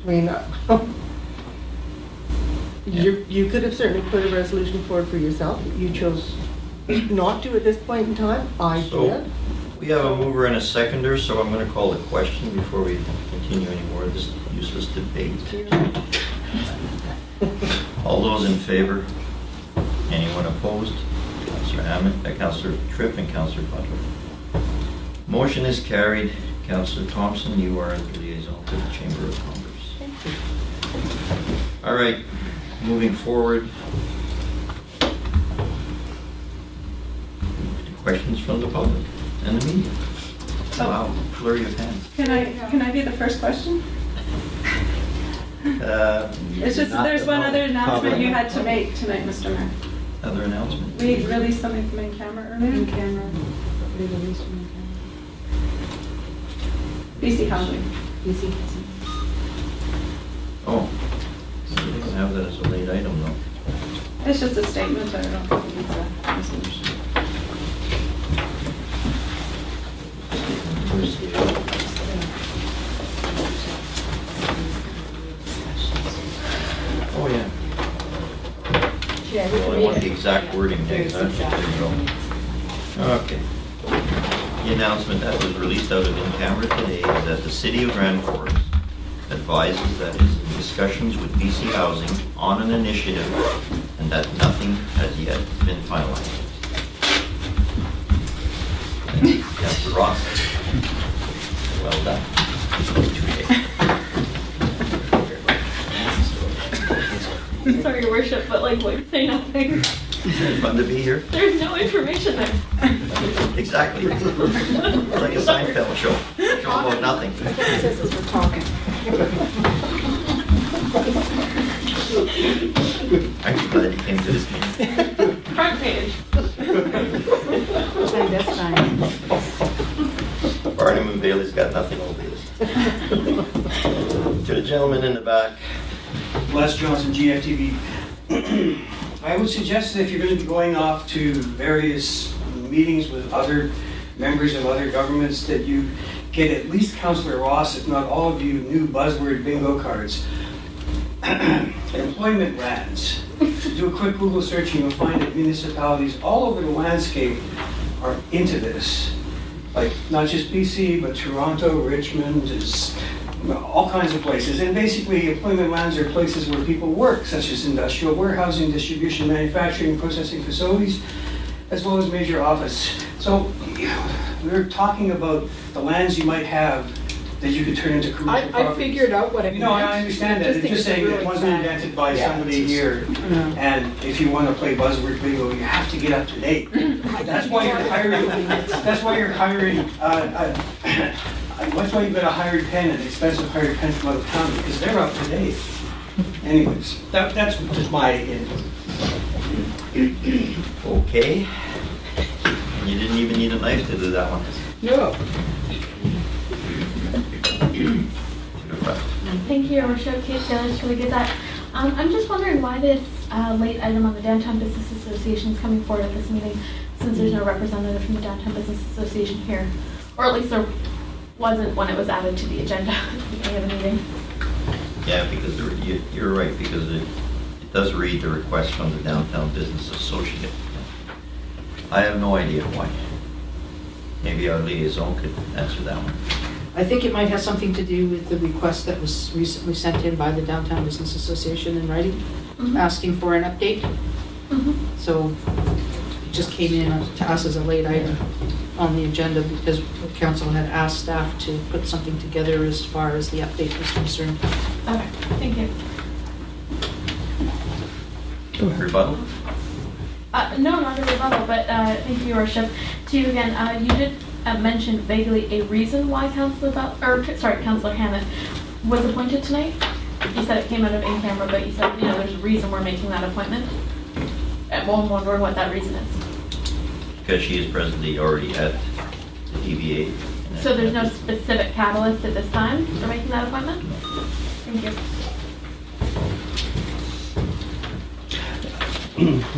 I mean, you could have certainly put a resolution forward for yourself. You chose not to at this point in time. I So, did. we have a mover and a seconder, so I'm going to call the question before we continue any more of this useless debate. All those in favor? Anyone opposed? Councillor Hammett, Councillor Tripp, and Councillor Butler. Motion is carried. Councillor Thompson, you are the liaison to the Chamber of Commerce. Thank you. All right, moving forward. Questions from the public and the media. Oh. Wow, flurry of hands. Can I be the first question? It's just that there's one other announcement you had to make tonight, Mr. Mayor. Other announcement? We released something from in-camera earlier. In camera, we released from in BC Housing. camera. Easy. Oh, so you can have that as a late item though. It's just a statement, I don't think it's a resolution. Oh, yeah. Yeah, we Well, I can want read the it. exact wording there. There's There you go. Okay. The announcement that was released out of in-camera today is that the City of Grand Forks advises that it is in discussions with BC Housing on an initiative and that nothing has yet been finalized. Councillor Ross. Well done. 2 days. Sorry, Your Worship, but like, what, say nothing. Fun to be here. There's no information there. Exactly. Like a Seinfeld show. Show about nothing. It says as we're talking. I'm glad you came to this meeting. Front page. That's fine. Barnum and Bailey's got nothing over this. To the gentleman in the back. Les Johnson, GFTV. I would suggest that if you're going to be going off to various meetings with other members of other governments, that you get at least Councillor Ross, if not all of you, new buzzword bingo cards. Employment lands. Do a quick Google search and you'll find that municipalities all over the landscape are into this. Like, not just BC, but Toronto, Richmond, all kinds of places. And basically, employment lands are places where people work, such as industrial warehousing, distribution, manufacturing, processing facilities, as well as major office. So we're talking about the lands you might have that you could turn into commercial properties. I figured out what it meant. No, I understand that. It's think just saying really it wasn't bad. invented by Yeah, somebody here. No. And if you want to play buzzword bingo, you have to get up to date. That's why you're hiring. That's why you're hiring. That's why you've got a hired pen, an expensive hired pen from out of town, because they're up to date. Anyways, that's just my input. Okay. And you didn't even need a knife to do that one. No. To the front. Thank you, Your Worship. Kate Taylor, Chile Gazette. I'm just wondering why this late item on the Downtown Business Association is coming forward at this meeting, since there's no representative from the Downtown Business Association here, or at least there wasn't when it was added to the agenda at the beginning of the meeting. Yeah, because you're right, because it does read the request from the Downtown Business Associate. I have no idea why. Maybe our liaison could answer that one. I think it might have something to do with the request that was recently sent in by the Downtown Business Association in writing, asking for an update. So it just came in to us as a late item on the agenda because the council had asked staff to put something together as far as the update was concerned. Okay, thank you. Rebuttal? No, not a rebuttal, but thank you, Your Worship. To you again, you did mention vaguely a reason why Councillor Hammet was appointed tonight. You said it came out of in-camera, but you said, there's a reason we're making that appointment. And I'm wondering what that reason is. Because she is presently already at the DVA. So there's no specific catalyst at this time for making that appointment? Thank you.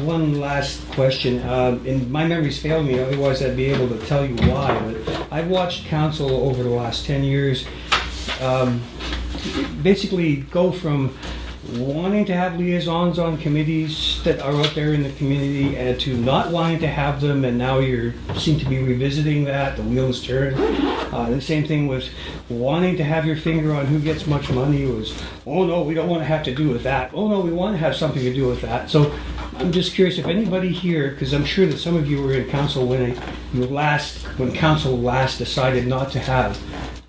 One last question. And my memory's failed me, otherwise I'd be able to tell you why. But I've watched council over the last 10 years basically go from wanting to have liaisons on committees that are out there in the community and to not wanting to have them, and now you seem to be revisiting that, the wheels turn. The same thing with wanting to have your finger on who gets much money was, oh no, we don't want to have to do with that. Oh no, we want to have something to do with that. So I'm just curious if anybody here, because I'm sure that some of you were in council when council last decided not to have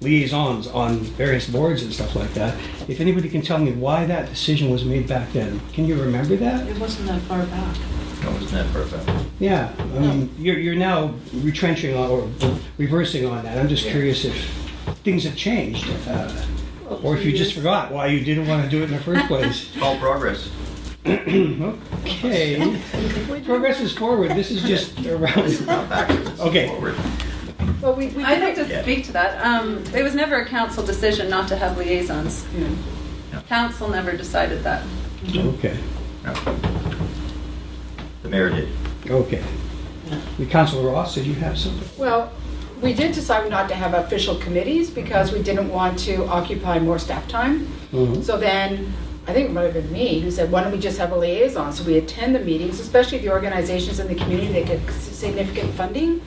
liaisons on various boards and stuff like that. If anybody can tell me why that decision was made back then. Can you remember that? It wasn't that far back. No, it's not perfect. Yeah, I mean, you're now retrenching or reversing on that. I'm just curious if things have changed. Well, Or if you just forgot why you didn't want to do it in the first place. It's called progress. Okay. Progress is forward. This is just around. Not backwards, it's Okay. forward. Well, we I'd like did, to Yeah. speak to that. It was never a council decision not to have liaisons. Council never decided that. Okay. No. The mayor did. Okay. Councillor Ross, did you have something? well, we did decide not to have official committees because we didn't want to occupy more staff time. Mhm. So then, I think it might have been me who said, why don't we just have a liaison? So we attend the meetings, especially the organizations in the community that get significant funding.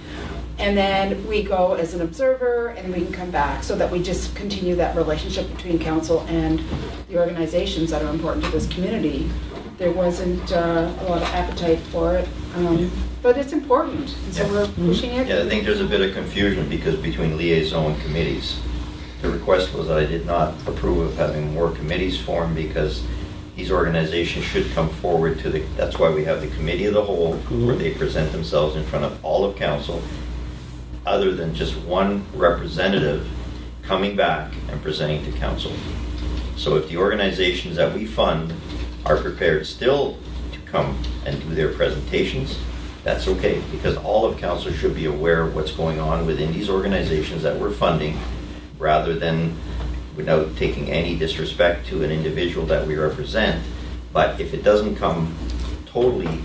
And then we go as an observer and we can come back so that we just continue that relationship between council and the organizations that are important to this community. There wasn't a lot of appetite for it, but it's important. And so we're pushing it. Yeah, I think there's a bit of confusion because between liaison committees. The request was that I did not approve of having more committees formed because these organizations should come forward to the, that's why we have the committee of the whole, where they present themselves in front of all of council, other than just one representative coming back and presenting to council. So if the organizations that we fund are prepared still to come and do their presentations, that's okay, because all of council should be aware of what's going on within these organizations that we're funding, rather than, without taking any disrespect to an individual that we represent. But if it doesn't come totally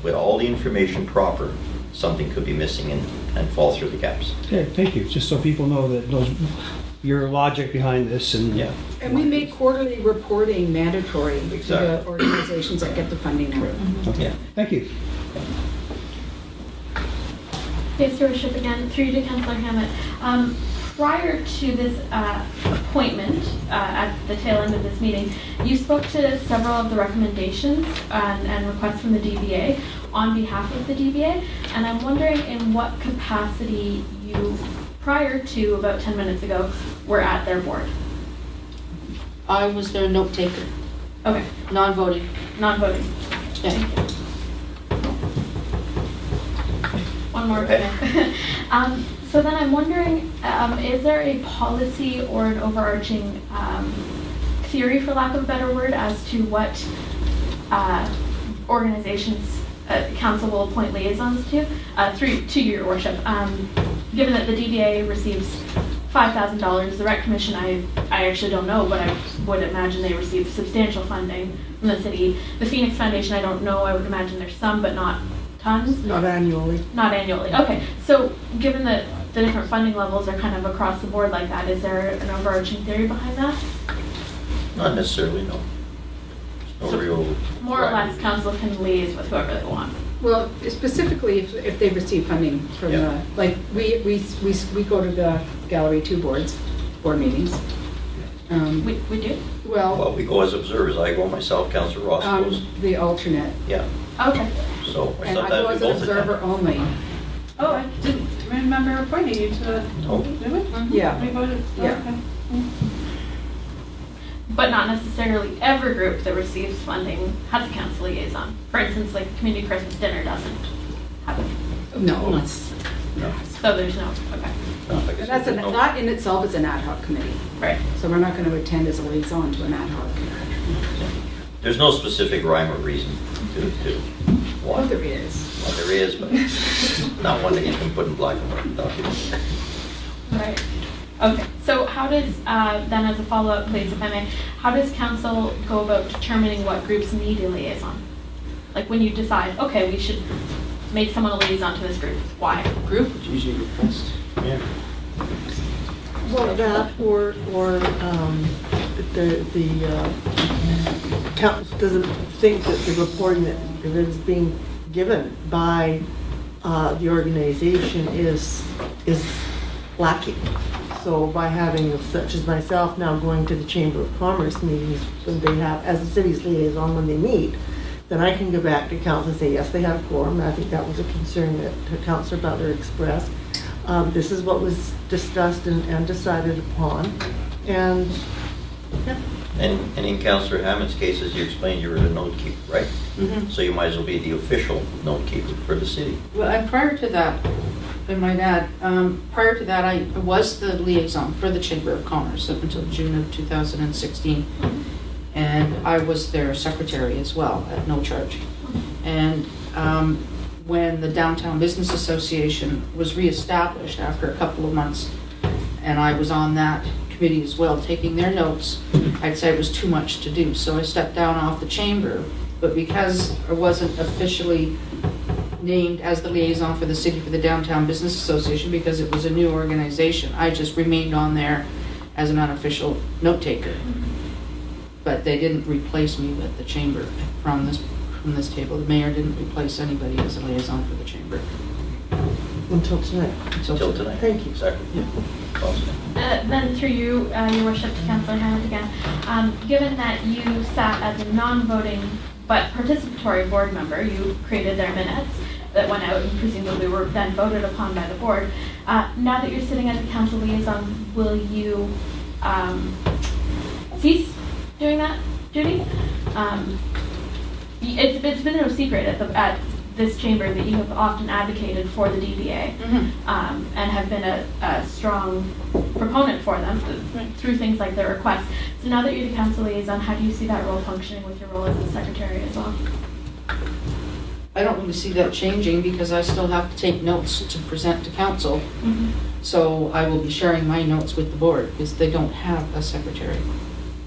with all the information proper, something could be missing and fall through the gaps. Okay, thank you. Just so people know that those, your logic behind this and. Yeah. And we make quarterly reporting mandatory to the Exactly. organizations that get the funding now. Okay, thank you. Yes, Your Worship, again, through you to Councillor Hammett. Prior to this appointment, at the tail end of this meeting, you spoke to several of the recommendations and requests from the DBA on behalf of the DBA, and I'm wondering in what capacity you, prior to about 10 minutes ago, were at their board. I was their note taker, Okay, non-voting. non-voting. Yeah. One more. So then I'm wondering, is there a policy or an overarching theory, for lack of a better word, as to what organizations council will appoint liaisons to? To your worship, given that the DBA receives $5,000, the Rec Commission, I actually don't know, but I would imagine they receive substantial funding from the city. The Phoenix Foundation, I don't know, I would imagine there's some, but not tons. Not annually. Not annually. Okay, so given that the different funding levels are kind of across the board like that, is there an overarching theory behind that? Not necessarily, no. There's no real. More or less, council can liaise with whoever they want. Well, specifically if they receive funding from Yeah. like we go to the Gallery 2 board meetings. We do? Well, we go as observers. I go myself, Councillor Ross goes. The alternate. Yeah, Okay. so And I go sometimes as we an both observer attend. only. Oh, I didn't remember appointing you to the, No. did we? Yeah. We voted? Oh, Yeah. okay. But not necessarily every group that receives funding has a council liaison. For instance, like Community Christmas Dinner doesn't have it. No. No. So there's no, okay, No, like I And said, that's there's no- that in itself is an ad hoc committee. right. So we're not going to attend as a liaison to an ad hoc committee. There's no specific rhyme or reason to Well, why. there is. Well, there is, but not one that you can put in black and white document. Right. Okay, so how does, then as a follow-up, please, if I may, how does council go about determining what groups need a liaison? Like when you decide, okay, we should make someone a liaison to this group, why? Group would usually request. Yeah. Well, that or the council doesn't think that the reporting that is being given by the organization is lacking. So by having such as myself now going to the Chamber of Commerce meetings when they have, as the city's liaison when they meet, then I can go back to council and say, yes, they have quorum. I think that was a concern that Councillor Butler expressed. This is what was discussed and decided upon. And, yeah. And in Councillor Hammett's case, as you explained, you were the note keeper, right? Mm-hmm. So you might as well be the official note keeper for the city. Well, and prior to that, I might add, prior to that, I was the liaison for the Chamber of Commerce up until June of 2016. And I was their secretary as well, at no charge. And when the Downtown Business Association was reestablished after a couple of months, and I was on that committee as well, taking their notes, I'd say it was too much to do. So I stepped down off the chamber, but because I wasn't officially named as the liaison for the city for the Downtown Business Association, because it was a new organization, I just remained on there as an unofficial note taker. But they didn't replace me with the chamber from this table. The mayor didn't replace anybody as a liaison for the chamber. Until tonight. Until tonight. Thank you. Exactly. Then through you, Your Worship, to Councillor Hammett again, given that you sat as a non-voting but participatory board member, you created their minutes that went out and presumably were then voted upon by the board. Now that you're sitting as a council liaison, will you cease doing that duty? It's been no secret at this chamber that you have often advocated for the DBA and have been a strong proponent for them through things like their requests. So now that you're the council liaison, how do you see that role functioning with your role as the secretary as well? I don't really see that changing because I still have to take notes to present to council. So I will be sharing my notes with the board because they don't have a secretary.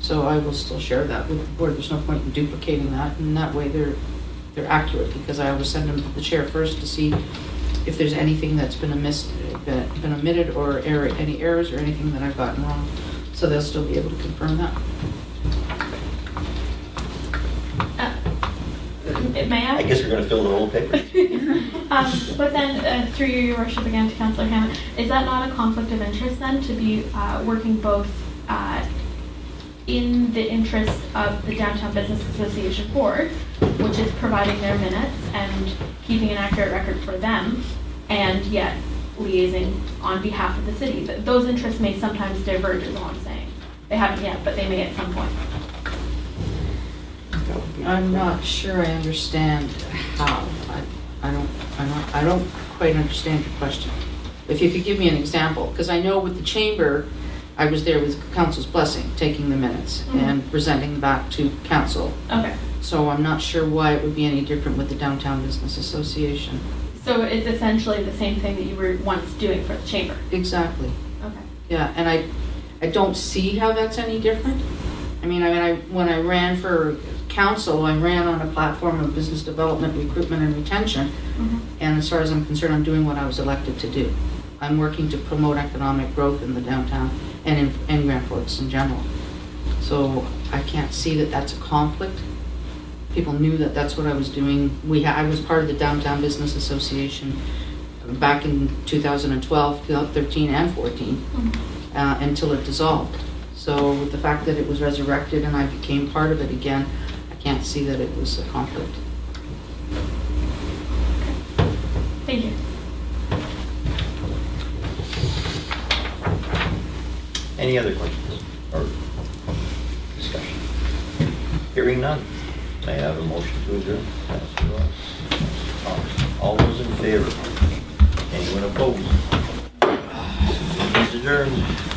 So I will still share that with the board. There's no point in duplicating that, and that way they're accurate, because I always send them to the chair first to see if there's anything that's been omitted, or any errors or anything that I've gotten wrong. So they'll still be able to confirm that. May I? I guess we're going to fill the whole paper. But then, through your worship again to Councillor Hammett, is that not a conflict of interest then to be working both in the interest of the Downtown Business Association Board, which is providing their minutes and keeping an accurate record for them, and yet liaising on behalf of the city? Those interests may sometimes diverge, is all I'm saying. They haven't yet, but they may at some point. I'm not sure I understand how. I don't quite understand your question. If you could give me an example, because I know with the chamber, I was there with council's blessing, taking the minutes and presenting them back to council. Okay. So I'm not sure why it would be any different with the Downtown Business Association. So it's essentially the same thing that you were once doing for the chamber? Exactly. Okay. Yeah, and I don't see how that's any different. I mean, when I ran for council, I ran on a platform of business development, recruitment, and retention. And as far as I'm concerned, I'm doing what I was elected to do. I'm working to promote economic growth in the downtown and in Grand Forks in general. So I can't see that that's a conflict. People knew that that's what I was doing. I was part of the Downtown Business Association back in 2012, 13, and 14 until it dissolved. So with the fact that it was resurrected and I became part of it again, I can't see that it was a conflict. Thank you. Any other questions or discussion? Hearing none. May I have a motion to adjourn? Councillor Ross. All those in favor? Anyone opposed? Meeting is adjourned.